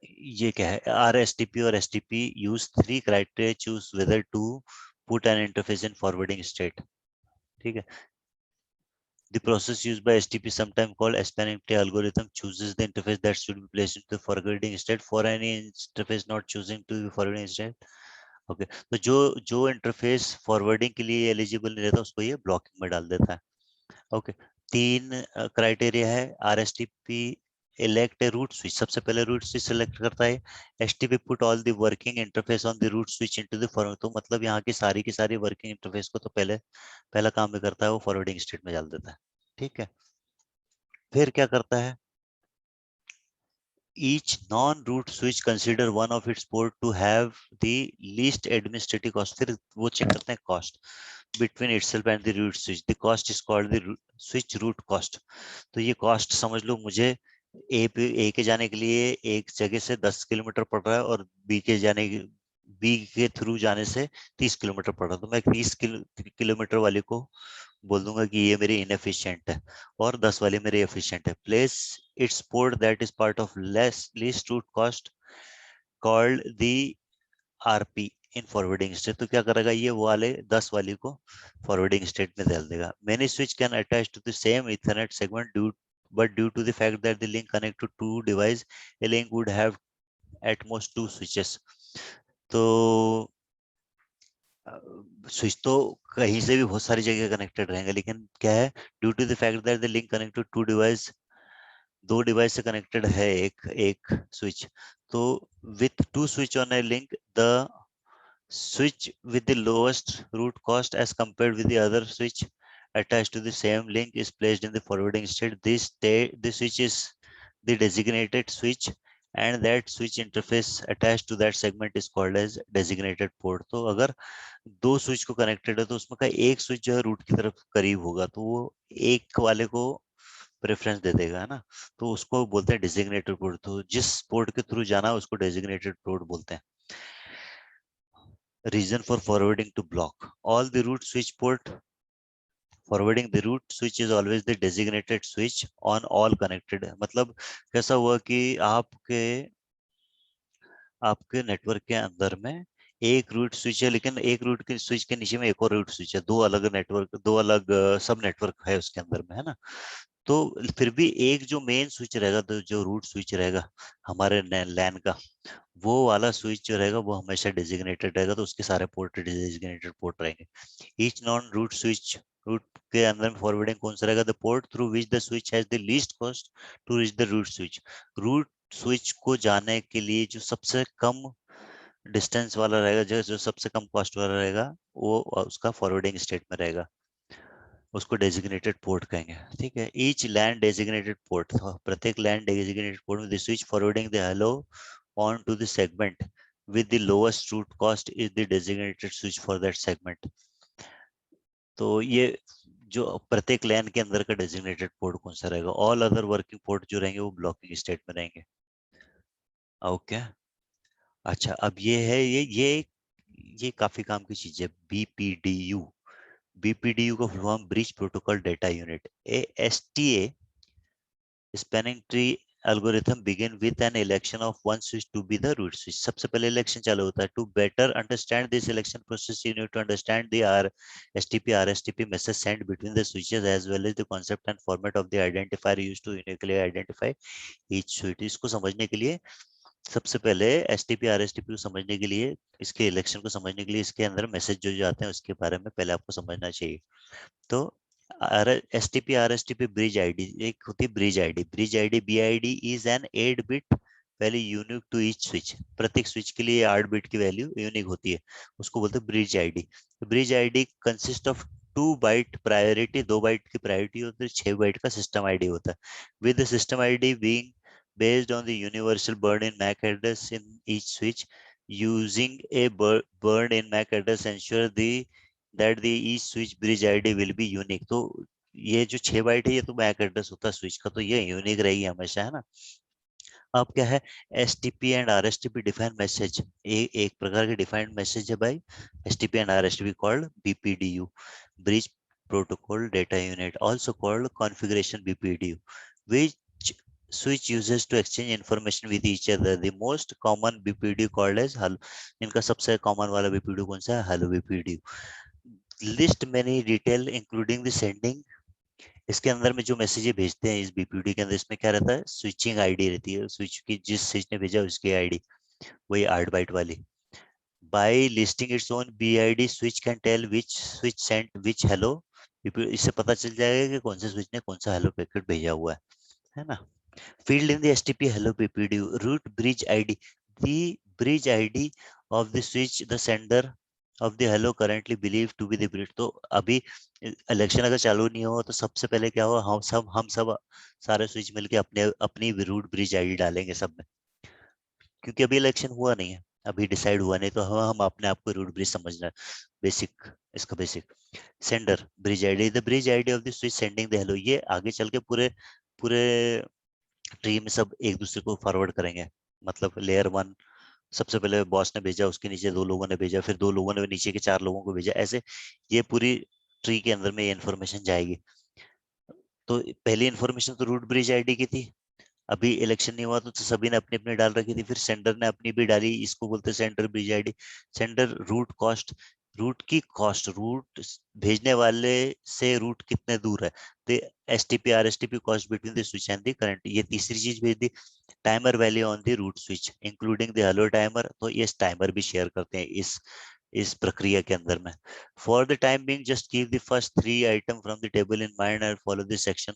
Speaker 1: ये क्या है, RSTP और STP use 3 criteria choose whether to put an interface in forwarding state. ठीक है, the process used by STP, sometimes called SPAN-empty algorithm, chooses the interface that should be placed into the forwarding state for any interface not choosing to be forwarding state। Okay, तो जो जो interface forwarding के लिए eligible नहीं रहता उसको ये blocking में डाल देता है। ओके, तीन क्राइटेरिया है। RSTP elect a root switch, सबसे पहले रूट स्विच सेलेक्ट करता है। STP put all the working interface on the root switch into the forward, तो मतलब यहाँ की सारी वर्किंग इंटरफेस को तो पहला काम में करता है वो फॉरवर्डिंग स्टेट में डाल देता है। ठीक है, फिर क्या करता है, each non-root switch consider one of its port to have the least administrative cost। फिर वो चेक करते हैं cost between itself and the root switch, the cost is called the switch root cost। तो ये कॉस्ट समझ लो, मुझे ए के जाने के लिए एक जगह से 10 किलोमीटर पड़ रहा है और बी के थ्रू जाने से 30 किलोमीटर पड़ रहा है, तो मैं 30 किलोमीटर वाले को बोल दूंगा कि ये मेरी इनएफिशिएंट है और 10 वाली मेरी एफिशिएंट है। Place its port that is part of less least root cost called the RP in forwarding state. तो क्या करेगा, ये वाले 10 वाली को फॉरवर्डिंग स्टेट में डाल देगा। Many switch can attach to the same Ethernet segment due but due to the fact that the link connect to two device, a link would have at most two switches। तो switch तो कहीं से भी बहुत सारी जगह connected रहेंगे, लेकिन क्या है, due to the fact that the link connect to two device, दो डिवाइस से कनेक्टेड है एक एक स्विच, तो with two switch on a link, the switch with the lowest root cost as compared with the other switch attached to the same link is placed in the forwarding state। This switch is the designated switch and that switch interface attached to that segment is called as designated port। तो अगर दो switch को connected है तो उसमें का एक switch जो है रूट की तरफ करीब होगा, तो वो एक वाले को प्रेफरेंस दे देगा, है ना, तो उसको बोलते हैं डेजिग्नेटेड पोर्ट। तो जिस पोर्ट के थ्रू जाना है उसको डेजिग्नेटेड पोर्ट बोलते हैं। Reason for forwarding to block all the root switch port, forwarding the root switch is always the designated switch on all connected। मतलब कैसा हुआ कि आपके नेटवर्क के अंदर में एक रूट स्विच है, लेकिन एक रूट के स्विच के नीचे में एक और रूट स्विच है, दो अलग नेटवर्क, दो अलग सब नेटवर्क है उसके अंदर में, है ना। तो फिर भी एक जो मेन स्विच रहेगा, तो जो रूट स्विच रहेगा हमारे लैन का, वो वाला स्विच जो रहेगा वो हमेशा डेजिग्नेटेड रहेगा, तो उसके सारे पोर्ट डेजिग्नेटेड पोर्ट रहेंगे। Each non root switch, root के अंदर में फॉरवर्डिंग कौन सा रहेगा, the port through which the switch has the least cost to reach the root switch. Root switch को जाने के लिए जो सबसे कम डिस्टेंस वाला रहेगा, जो जो सबसे कम कॉस्ट वाला रहेगा, वो उसका फॉरवर्डिंग स्टेट में रहेगा, उसको डेजिग्नेटेड पोर्ट कहेंगे। ठीक है, ईच लैंड डेजिग्नेटेड पोर्ट, प्रत्येक लैंड डेजिग्नेटेड पोर्ट में the switch forwarding the hello on to the segment with the lowest route cost is the designated switch for that segment। तो ये जो प्रत्येक लैन के अंदर का डेजिग्नेटेड पोर्ट कौन सा रहेगा, ऑल अदर वर्किंग पोर्ट जो रहेंगे वो ब्लॉकिंग स्टेट में रहेंगे। ओके, अच्छा, अब ये है, ये काफी काम की चीज है, बीपीडीयू। बीपीडीयू का full form bridge protocol data unit. A STA spanning tree algorithm begin with an election of one switch to be the root switch। सबसे पहले इलेक्शन चालू होता है। To better understand this election process, you need to understand the STP RSTP message sent between the switches as well as the concept and format of the identifier used to uniquely identify each switch। इसको समझने के लिए सबसे पहले STP RSTP को समझने के लिए, इसके इलेक्शन को समझने के लिए, इसके अंदर मैसेज जो जाते हैं उसके बारे में पहले आपको समझना चाहिए। तो STP RSTP ब्रिज आईडी, एक होती है bridge ID BID is an 8 bit value unique to each switch. प्रत्येक स्विच के लिए 8 बिट की वैल्यू यूनिक होती है, उसको बोलते हैं bridge ID. Bridge ID consist of 2 byte priority, 2 byte की प्रायोरिटी होती है, 6 बाइट का सिस्टम आईडी होता है, with system ID being based on the universal burn in MAC address in each switch। Using a burn in MAC address ensure the that the each switch bridge ID will be unique। तो ये जो 6 bite है ये तो Mac address होता है switch का, तो ये यूनिक रहेगी हमेशा, है ना। अब क्या है, STP and RSTP defined message, एक प्रकार के डिफाइंड मैसेज है भाई, STP and RSTP called BPDU, bridge protocol data unit, also called configuration BPDU, which switch uses to exchange information with each other. The most common BPD called as hello. इनका सबसे common वाला BPD कौन सा है? Hello BPD. List many detail including the sending. इसके अंदर में जो मैसेज भेजते हैं इस बीपीडी के अंदर, इसमें क्या रहता है? स्विचिंग आईडी रहती है, स्विच की जिस स्विच ने भेजा उसकी आईडी, वही 8 बाइट वाली. By listing its own BID switch can tell which switch sent which hello. इससे पता चल जाएगा कि कौन से स्विच ने कौन सा हेलो पैकेट भेजा हुआ है ना. Field in the STP hello PPD root bridge ID. The bridge ID of the switch the sender of the hello currently believed to be the bridge. तो अभी इलेक्शन अगर चालू नहीं हुआ तो सबसे पहले क्या हुआ? हम सब सारे स्विच मिलके अपने अपनी रूट ब्रिज आईडी डालेंगे सब में, क्योंकि अभी इलेक्शन हुआ नहीं है, अभी डिसाइड हुआ नहीं, तो हम अपने आप को रूट ब्रिज समझना. बेसिक, इसका basic. Sender bridge ID, the bridge ID of the switch sending the hello. ये आगे चल के पूरे पूरे ट्री में सब एक दूसरे को फॉरवर्ड करेंगे. मतलब लेयर वन सबसे पहले बॉस ने भेजा, उसके नीचे 2 लोगों ने भेजा, फिर 2 लोगों ने नीचे के 4 लोगों को भेजा, ऐसे ये पूरी ट्री के अंदर में ये इन्फॉर्मेशन जाएगी. तो पहली इन्फॉर्मेशन तो रूट ब्रिज आईडी की थी, अभी इलेक्शन नहीं हुआ तो सभी ने अपनी अपनी डाल रखी थी, फिर सेंडर ने अपनी भी डाली, इसको बोलते हैं sender bridge ID. Sender root cost, root की कॉस्ट, रूट भेजने वाले से रूट कितने दूर है, तो STP RSTP cost between the switch and the current. ये तीसरी चीज भेज दी. Timer value on the root switch including the hello timer. तो ये टाइमर भी शेयर करते हैं इस प्रक्रिया के अंदर में. For the time being just keep the first 3 item from the table in mind and follow the section.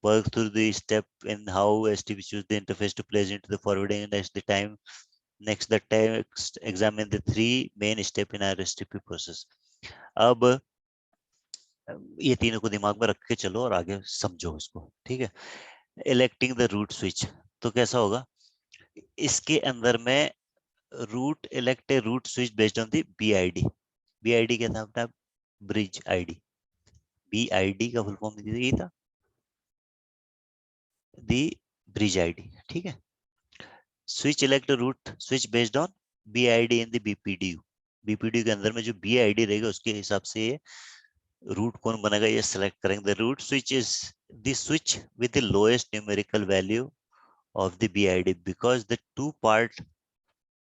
Speaker 1: Work through the step in how STP choose the interface to place into the forwarding. Next the text examine the 3 main step in our STP process. अब ये तीनों को दिमाग में रख के चलो और आगे समझो इसको, ठीक है. इलेक्टिंग द रूट स्विच, तो कैसा होगा? इसके अंदर में root elect a root switch based on the BID. BID क्या था अपना? Bridge ID. बीआईडी का फुल फॉर्म यही था, दी ब्रिज आईडी, ठीक है. Switch elect root switch based on BID in the BPDU. BPDU के अंदर में जो बीआईडी रहेगा उसके हिसाब से ये रूट कौन बनेगा ये सेलेक्ट करेंगे. The root switch is the switch with the lowest numerical value of the BID because the two part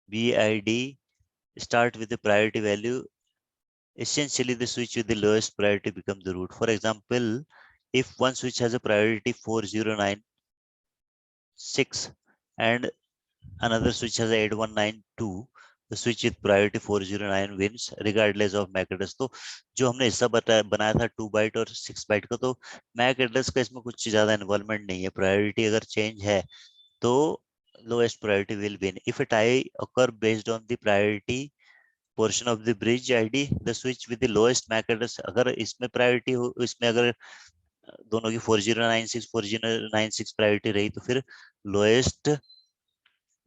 Speaker 1: BID start with the priority value. Essentially, the switch with the lowest priority becomes the root. For example, if one switch has a priority 4096 and another switch has 8192, the switch with priority 409 wins regardless of MAC address. तो जो हमने हिस्सा बनाया था 2 bite और 6 byte का, तो MAC address का इसमें कुछ ज्यादा इन्वॉल्वमेंट नहीं है. प्रायोरिटी अगर चेंज है तो lowest priority will win. If a tie occur based on the priority portion of the bridge ID, the switch with the lowest MAC address, अगर इसमें प्रायोरिटी हो, इसमें अगर दोनों की 4096 प्रायोरिटी रही, तो फिर लोएस्ट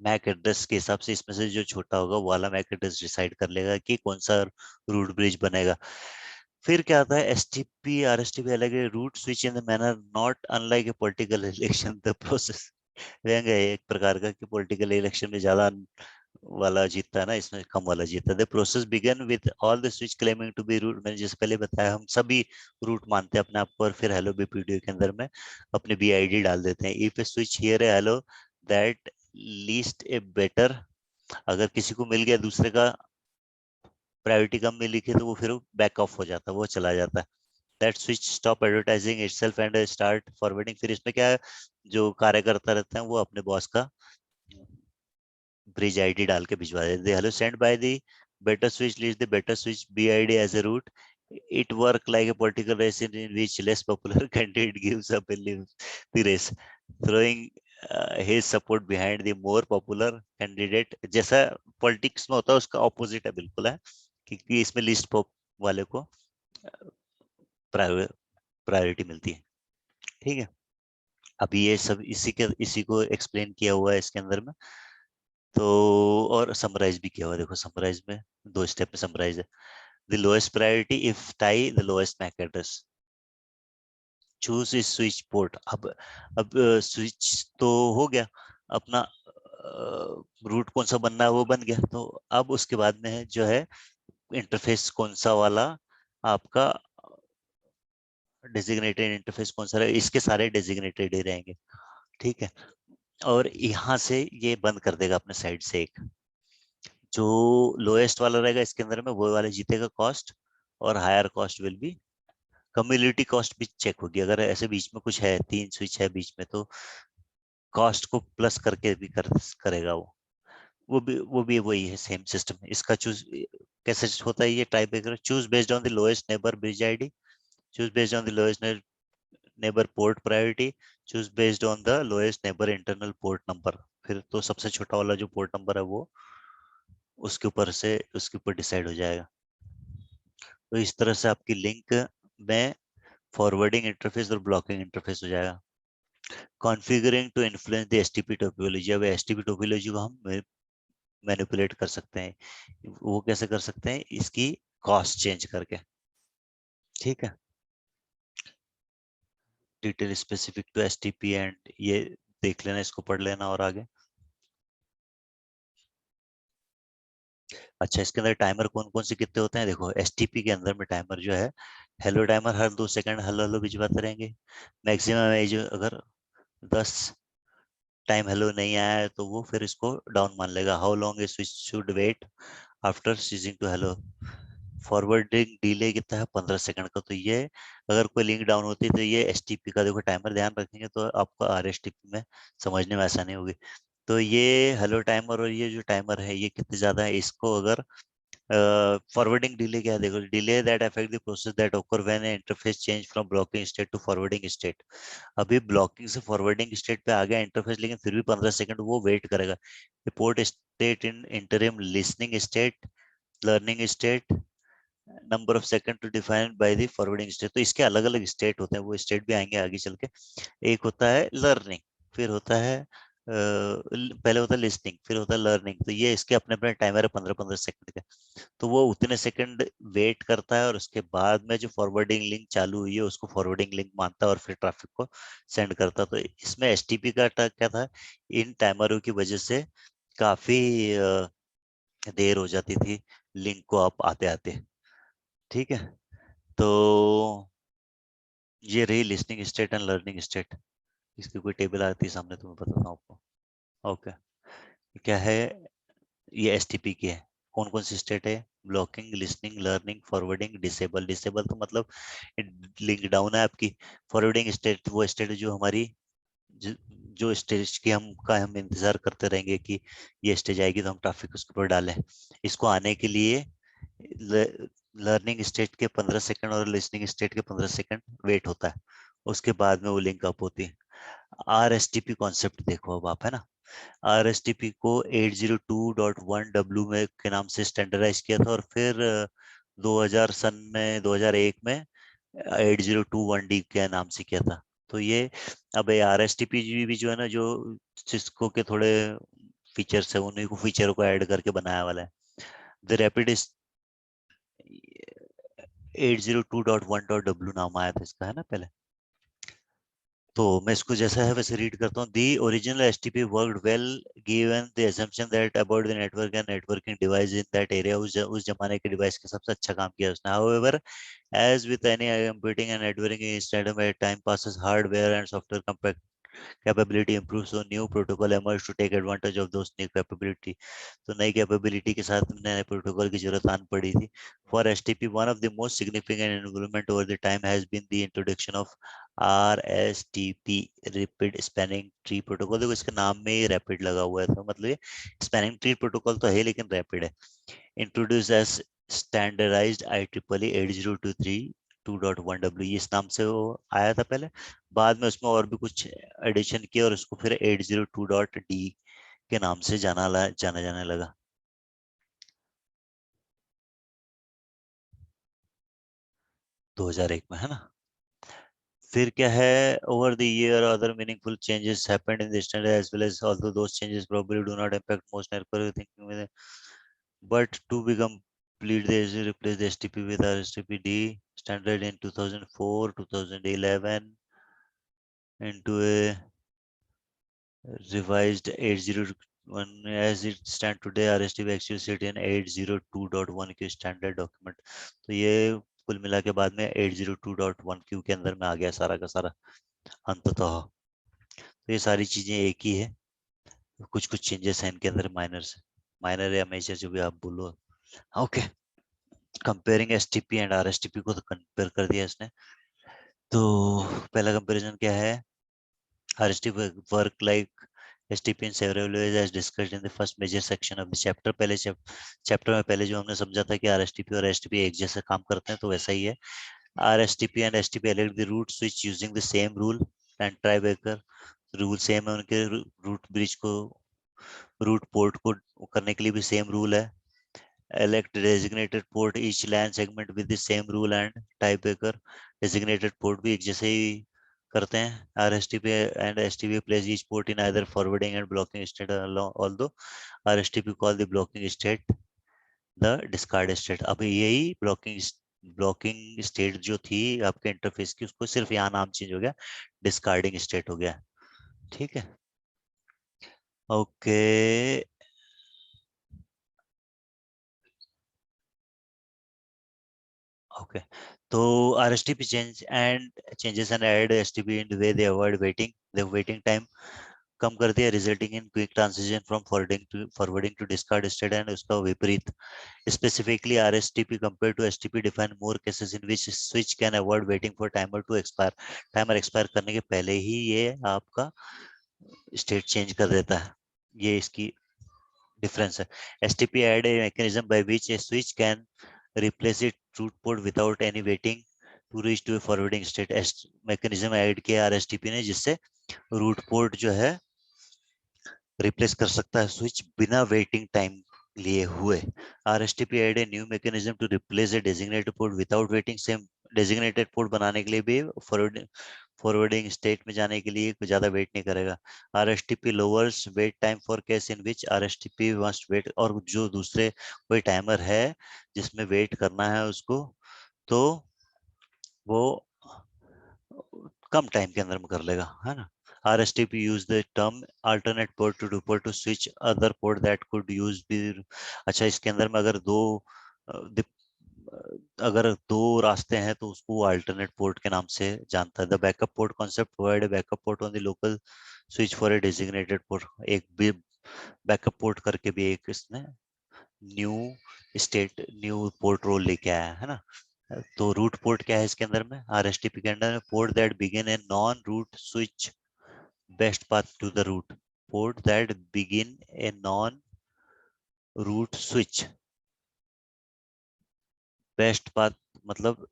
Speaker 1: मैक एड्रेस के हिसाब से इसमें से जो छोटा होगा वो वाला मैक एड्रेस डिसाइड कर लेगा कि कौन सा रूट ब्रिज बनेगा. फिर क्या आता है? एसटीपी आरएसटीपी अलग है. Root switch in the manner not unlike a political election. The process व्यंग है एक प्रकार का कि पॉलिटिकल इलेक्शन में ज्यादा वाला जीतता है ना, इसमें कम वाला जीतता है. The process began with all the switch claiming to be root. मैंने जैसे पहले बताया हम सभी रूट मानते हैं अपने आप को, और फिर हेलो बीपीडीओ के अंदर में अपने बीआईडी डाल देते हैं. इफ ए स्विच हियर है hello that least a better, अगर किसी को मिल गया दूसरे का प्रायोरिटी कम में लिखे तो वो फिर बैक ऑफ हो जाता है, वो चला जाता है. That switch stop advertising itself and start forwarding. फिर इसमें क्या है, जो कार्यकर्ता रहते हैं वो अपने बॉस का ब्रिज आईडी डाल के भिजवा देते. Hello send by the better switch leads the better switch BID as a route. It work like a political race in which less popular candidate gives up and leaves the race, throwing his support behind the more popular candidate. जैसा politics में होता है उसका opposite है बिल्कुल है, क्योंकि इसमें लिस्ट पॉप वाले को प्रायोरिटी मिलती है, ठीक है. अभी ये सब इसी को एक्सप्लेन किया हुआ है इसके अंदर में. तो और समराइज भी किया हुआ है, देखो समराइज में 2 स्टेप में समराइज है. The lowest priority if tie the lowest MAC address. Choose is switch port. अब स्विच तो हो गया अपना, रूट कौन सा बनना है वो बन गया. तो अब उसके बाद में है जो है इंटरफेस कौन सा वाला आपका डेजिग्नेटेड इंटरफेस कौन सा रहेगा. इसके सारे डेजिग्नेटेड ही रहेंगे, ठीक है। और यहाँ से ये बंद कर देगा अपने साइड से एक, जो लोएस्ट वाला रहेगा इसके अंदर में वो वाला जीतेगा कॉस्ट, और higher cost will be, community cost भी चेक होगी। अगर ऐसे बीच में कुछ है, 3 स्विच है बीच में, तो कॉस्ट को प्लस करके भी करेगा वो भी वही है, सेम सिस्टम। इसका चूज कैसे होता है, ये type breaker, choose based on the lowest neighbour bridge ID, choose based on the lowest neighbour port priority, choose based on the lowest neighbour internal port number. फिर तो सबसे छोटा वाला जो पोर्ट नंबर है वो उसके ऊपर डिसाइड हो जाएगा। तो इस तरह से आपकी लिंक में फॉरवर्डिंग इंटरफेस और ब्लॉकिंग इंटरफेस हो जाएगा। Configuring to influence the STP topology, अब एसटीपी टोपोलॉजी को हम मैनिपुलेट कर सकते हैं। वो कैसे कर सकते हैं, इसकी कॉस्ट चेंज करके। ठीक है, detail specific to STP and ये देख लेना, इसको पढ़ लेना और आगे। अच्छा, इसके अंदर टाइमर कौन कौन से कितने होते हैं, देखो एसटीपी के अंदर में टाइमर जो है, हेलो टाइमर हर 2 सेकंड हेलो हेलो भिजवाते रहेंगे। मैक्सिमम एज अगर 10 टाइम हेलो नहीं आया है तो वो फिर इसको डाउन मान लेगा। How long is should wait after ceasing to hello. Forwarding delay कितना है, 15 सेकंड का। तो ये अगर कोई लिंक डाउन होती है तो ये एसटीपी का देखो टाइमर ध्यान रखेंगे तो आपको आरएसटीपी में समझने में आसानी होगी। तो ये हेलो टाइमर और ये जो टाइमर है ये कितने ज्यादा है, इसको अगर फॉरवर्डिंग डिले क्या है, देखो delay that affect the process that occur when interface change from blocking state to forwarding state. अभी ब्लॉकिंग से फॉरवर्डिंग स्टेट पे आ गया इंटरफेस, लेकिन फिर भी 15 सेकंड वो वेट करेगा। Report state in interim listening state, learning state, number of second to define by the forwarding state. तो इसके अलग अलग स्टेट होते हैं, वो स्टेट भी आएंगे आगे चल के। एक होता है लर्निंग, फिर होता है पहले होता है लिसनिंग, फिर होता है लर्निंग। तो ये इसके अपने अपने टाइमर है 15-15 सेकंड के। तो वो उतने सेकंड वेट करता है और उसके बाद में जो फॉरवर्डिंग लिंक चालू हुई है उसको फॉरवर्डिंग लिंक मानता है और फिर ट्रैफिक को सेंड करता है। तो इसमें एसटीपी का क्या था, इन टाइमरों की वजह से काफी देर हो जाती थी लिंक को आप आते आते। ठीक है, तो ये रही listening state and learning state. इसकी कोई टेबल आती है सामने तो मैं बताता हूँ आपको। ओके, क्या है, ये एसटीपी की है। कौन कौन सी स्टेट है, blocking, listening, learning, forwarding, disable. Disable तो मतलब लिंक डाउन है आपकी। फॉरवर्डिंग स्टेट वो स्टेट जो हमारी ज- जो स्टेज की हम इंतजार करते रहेंगे कि ये स्टेज आएगी तो हम ट्रैफिक उसके ऊपर डालें। इसको आने के लिए लर्निंग स्टेट के 15 सेकंड और लिसनिंग स्टेट के 15 सेकंड वेट होता है, उसके बाद में वो लिंक अप होती है। R S T P concept देखो अब आप, है ना। आर एस टी पी को 802.1 में के नाम से स्टैंडर्डाइज किया था, और फिर 2000 सन में 2001 में 8021 डी के नाम से किया था। तो ये अब आर एस टी पी भी जो है ना, जो सिस्को के थोड़े फीचर्स है उन्हीं को फीचर को ऐड करके बनाया वाला है। द रैपिड 802.1.w नाम आया था इसका, है ना पहले। तो मैं इसको जैसा है वैसे रीड करता हूँ। The original STP worked well given the assumption that about the network and networking device in that area. उस जमाने के डिवाइस के सबसे अच्छा काम किया उसने। However, as with any computing and networking system, as time passes, hardware and software capability improves, so new protocol emerged to take advantage of those new capability। तो नई कैपेबिलिटी के साथ नए प्रोटोकॉल की जरूरत आन पड़ी थी। For STP one of the most significant involvement over the time has been the introduction of RSTP, rapid spanning tree protocol. देखो इसके नाम में ही रैपिड लगा हुआ है, तो मतलब ये स्पैनिंग ट्री प्रोटोकॉल तो है लेकिन रैपिड है। Introduce as standardised IEEE 8023 2.1W, इस नाम से वो आया था पहले। बाद में उसमें और भी कुछ एडिशन किए और उसको फिर 802.D के नाम से जाना जाने लगा। 2001 में, है ना। फिर क्या है, over the year other meaningful changes happened in the standard as well as although those changes probably do not impact most network thinking, but to be complete this replace the STP with RSTP-D standard in 2004 2011 into a revised 801 as it stand today। RSTP actually sit in 802.1 के standard document। तो ये कुल मिला के बाद में 802.1 Q के अंदर में आ गया सारा का सारा अंततः। तो ये सारी चीजें एक ही है, कुछ कुछ चेंजेस हैं इनके अंदर, माइनर से माइनर या मेजर जो भी आप बोलो। ओके, कंपेयरिंग एसटीपी एंड आरएसटीपी को तो कंपेयर कर दिया इसने। तो पहला कंपैरिजन क्या है, RSTP work like STP in several ways as discussed in the first major section of the chapter. पहले चैप्टर में पहले जो हमने समझा था कि आरएसटीपी और एसटीपी एक जैसे काम करते हैं, तो वैसा ही है। RSTP and STP elect the root switch using the same rule and Tribecker rule same है उनके, रूट ब्रिज को, रूट पोर्ट को करने के लिए भी सेम रूल है। elect designated port each LAN segment with the same rule and Tribecker designated port भी एक जैसे ही करते हैं। RSTP and STP place each port in either forwarding and blocking state, although RSTP call the blocking state the discard state। अब यही blocking state जो थी आपके इंटरफेस की, उसको सिर्फ यहाँ नाम चेंज हो गया, डिस्कार्डिंग स्टेट हो गया। ठीक है, ओके। ओके, तो RSTP changes and add STP in the way they avoid waiting, the waiting time कम कर दिया, resulting in quick transition from forwarding to discard state, and उसका विपरीत। Specifically, RSTP compared to STP define more cases in which switch can avoid waiting for timer to expire। Timer expire करने के पहले ही ये आपका स्टेट चेंज कर देता है, ये इसकी डिफरेंस है। STP add a mechanism by which a switch can replace its root port without any waiting to reach to a forwarding state। Mechanism add किया RSTP ने, जिससे रूट पोर्ट जो है रिप्लेस कर सकता है स्विच बिना वेटिंग टाइम लिए हुए। RSTP add a new mechanism to replace a designated port without waiting. Same designated port बनाने के लिए भी फॉरवर्डिंग स्टेट में जाने के लिए ज्यादा वेट नहीं करेगा। RSTP lowers wait time for case in which RSTP must wait. और जो दूसरे कोई टाइमर है जिसमें वेट करना है उसको, तो वो कम टाइम के अंदर में कर लेगा, है ना। RSTP use the term alternate port to port to switch other port that could use be। अच्छा, इसके अंदर में अगर अ, दि- अगर दो रास्ते हैं तो उसको वो अल्टरनेट पोर्ट के नाम से जानता है। The backup port concept provide backup port on the local switch for a designated port. एक भी बैकअप पोर्ट करके भी एक इसने न्यू न्यू पोर्ट रोल लेके आया है ना। तो रूट पोर्ट क्या है इसके अंदर में, RSTP के अंदर में, port that begin a non root switch best path to the root. Port that begin a non root switch best path, मतलब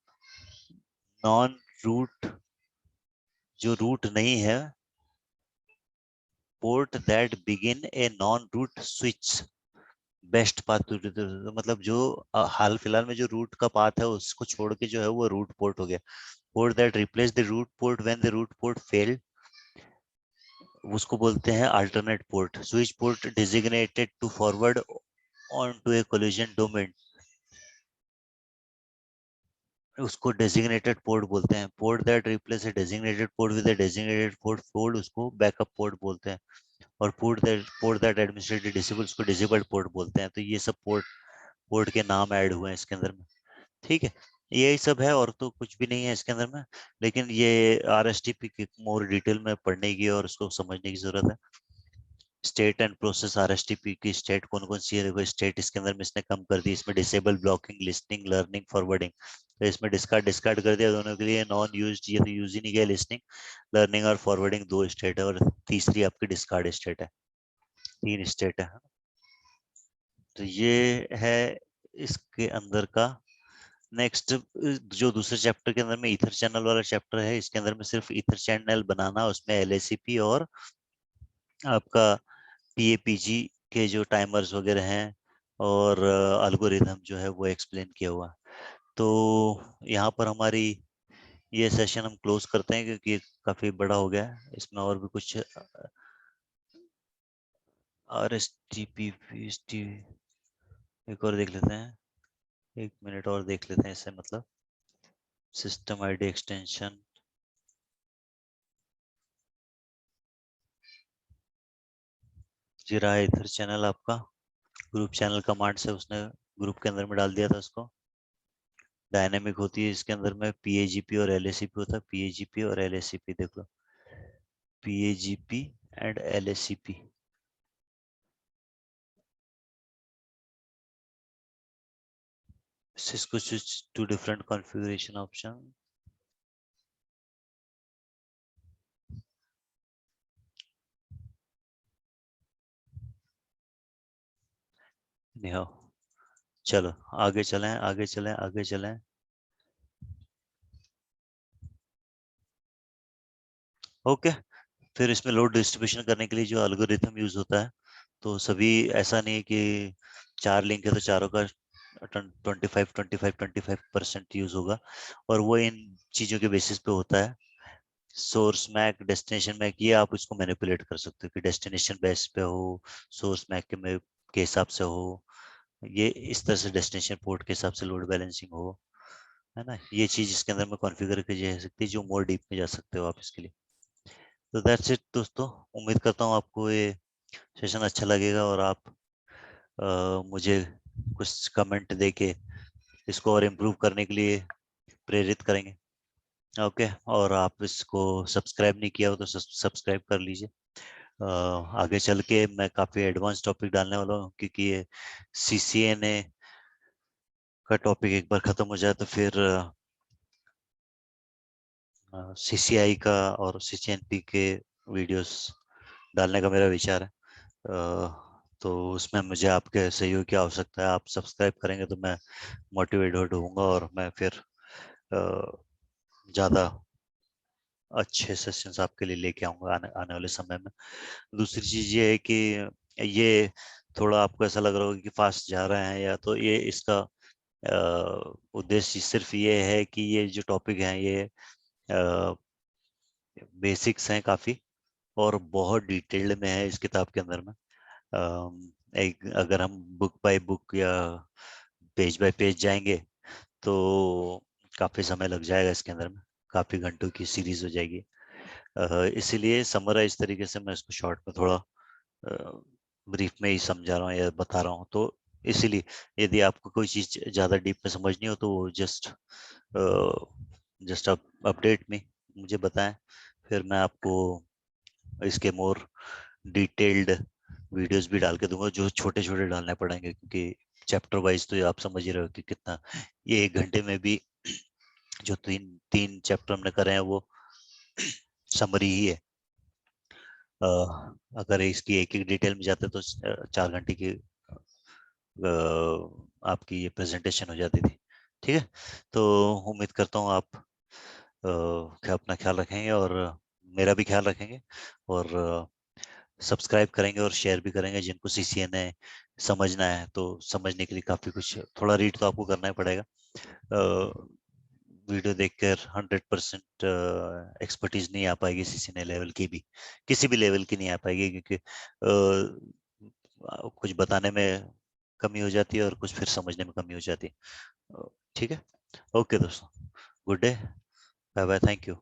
Speaker 1: नॉन रूट, जो रूट नहीं है, port that begin a non root switch best path to, मतलब जो हाल फिलहाल में जो root का पाथ है उसको छोड़ के जो है वो रूट पोर्ट हो गया। Port that replace the root port when the root port failed, उसको बोलते हैं alternate port. Switch port designated to forward on to a collision domain, उसको डेजिग्नेटेड पोर्ट बोलते हैं। Port that replace a designated port with a designated port उसको backup port बोलते हैं। और पोर्ट दैट एडमिनिस्ट्रेटेड डिसेबल, उसको डिसेबल्ड पोर्ट बोलते हैं। तो ये सब पोर्ट पोर्ट के नाम ऐड हुए हैं इसके अंदर में। ठीक है, यही सब है और तो कुछ भी नहीं है इसके अंदर में। लेकिन ये RSTP की मोर डिटेल में पढ़ने की और उसको समझने की जरूरत है। स्टेट एंड प्रोसेस, RSTP की स्टेट कौन कौन सी है, देखो स्टेट इसके अंदर में इसने कम कर दी। इसमें disable, blocking, listening, learning, forwarding. तो इसमें डिस्कार्ड डिस्कार्ड कर दिया दोनों के लिए। नॉन यूज, ये तो यूज ही नहीं किया। लिस्निंग, लर्निंग और फॉरवर्डिंग दो स्टेट है, और तीसरी आपकी डिस्कार्ड स्टेट है। तीन स्टेट है। तो ये है इसके अंदर का। नेक्स्ट, जो दूसरे चैप्टर के अंदर में ईथर चैनल वाला चैप्टर है, इसके अंदर में सिर्फ ईथर चैनल बनाना, उसमें LACP और आपका PAPG के जो टाइमर्स वगैरह हैं और अल्गोरिथम जो है वो एक्सप्लेन किया हुआ। तो यहाँ पर हमारी ये सेशन हम क्लोज करते हैं क्योंकि ये काफी बड़ा हो गया है। इसमें और भी कुछ RSTP एक और देख लेते हैं, 1 मिनट और देख लेते हैं इससे, मतलब सिस्टम ID एक्सटेंशन। जी रहा है इधर चैनल आपका, ग्रुप चैनल कमांड से उसने ग्रुप के अंदर में डाल दिया था उसको। डायनेमिक होती है इसके अंदर में, PAGP और LACP होता है। PAGP और LACP देख लो। PAGP and LACP. Cisco switch to different configuration option. नहीं, चलो आगे चलें, आगे चलें, आगे चलें। ओके, फिर इसमें लोड डिस्ट्रीब्यूशन करने के लिए जो एल्गोरिथम यूज होता है, तो सभी ऐसा नहीं है कि 4 लिंक है तो चारों का 25-25-25% यूज होगा, और वो इन चीजों के बेसिस पे होता है। सोर्स मैक, डेस्टिनेशन मैक, ये आप इसको मैनिपुलेट कर सकते हो कि डेस्टिनेशन बेस पे हो, सोर्स मैक के हिसाब से हो, ये इस तरह से डेस्टिनेशन पोर्ट के हिसाब से लोड बैलेंसिंग हो, है ना। ये चीज इसके अंदर में कॉन्फ़िगर की जा सकती है, जो मोर डीप में जा सकते हो आप इसके लिए। तो दैट्स इट दोस्तों, उम्मीद करता हूँ आपको ये सेशन अच्छा लगेगा, और आप मुझे कुछ कमेंट देके इसको और इम्प्रूव करने के लिए प्रेरित करेंगे। ओके, और आप इसको सब्सक्राइब नहीं किया हो तो सब्सक्राइब कर लीजिए। आगे चल के मैं काफ़ी एडवांस टॉपिक डालने वाला हूँ, क्योंकि ये CCNA का टॉपिक एक बार ख़त्म हो जाए तो फिर CCI का और CCNP के वीडियोस डालने का मेरा विचार है। तो उसमें मुझे आपके सहयोग की आवश्यकता है। आप सब्सक्राइब करेंगे तो मैं मोटिवेट होऊंगा, और मैं फिर ज़्यादा अच्छे सेशंस आपके लिए लेके आऊंगा आने वाले समय में। दूसरी चीज़ ये है कि ये थोड़ा आपको ऐसा लग रहा होगा कि फास्ट जा रहे हैं, या तो ये इसका उद्देश्य सिर्फ ये है कि ये जो टॉपिक हैं ये बेसिक्स हैं काफ़ी, और बहुत डिटेल्ड में है इस किताब के अंदर में। एक अगर हम बुक बाय बुक या पेज बाय पेज जाएंगे तो काफ़ी समय लग जाएगा इसके अंदर में, काफ़ी घंटों की सीरीज हो जाएगी। इसीलिए समराइज तरीके से मैं इसको शॉर्ट में थोड़ा ब्रीफ में ही समझा रहा हूँ या बता रहा हूँ। तो इसीलिए यदि आपको कोई चीज़ ज़्यादा डीप में समझनी हो तो जस्ट जस्ट अपडेट में मुझे बताएं, फिर मैं आपको इसके मोर डिटेल्ड वीडियोस भी डाल के दूंगा, जो छोटे छोटे डालने पड़ेंगे, क्योंकि चैप्टर वाइज तो ये आप समझ ही रहे हो कि कितना, ये 1 घंटे में भी जो तीन तीन चैप्टर हमने करे हैं वो समरी ही है। अगर इसकी एक एक डिटेल में जाते तो 4 घंटे की आपकी ये प्रेजेंटेशन हो जाती थी। ठीक है, तो उम्मीद करता हूँ आप अपना ख्याल रखेंगे, और मेरा भी ख्याल रखेंगे, और सब्सक्राइब करेंगे और शेयर भी करेंगे। जिनको CCNA समझना है तो समझने के लिए काफ़ी कुछ, थोड़ा रीड तो आपको करना ही पड़ेगा। वीडियो देखकर 100% एक्सपर्टीज नहीं आ पाएगी, CCNA लेवल की भी, किसी भी लेवल की नहीं आ पाएगी, क्योंकि कुछ बताने में कमी हो जाती है और कुछ फिर समझने में कमी हो जाती है। ठीक है, ओके दोस्तों, good day, bye bye, thank you.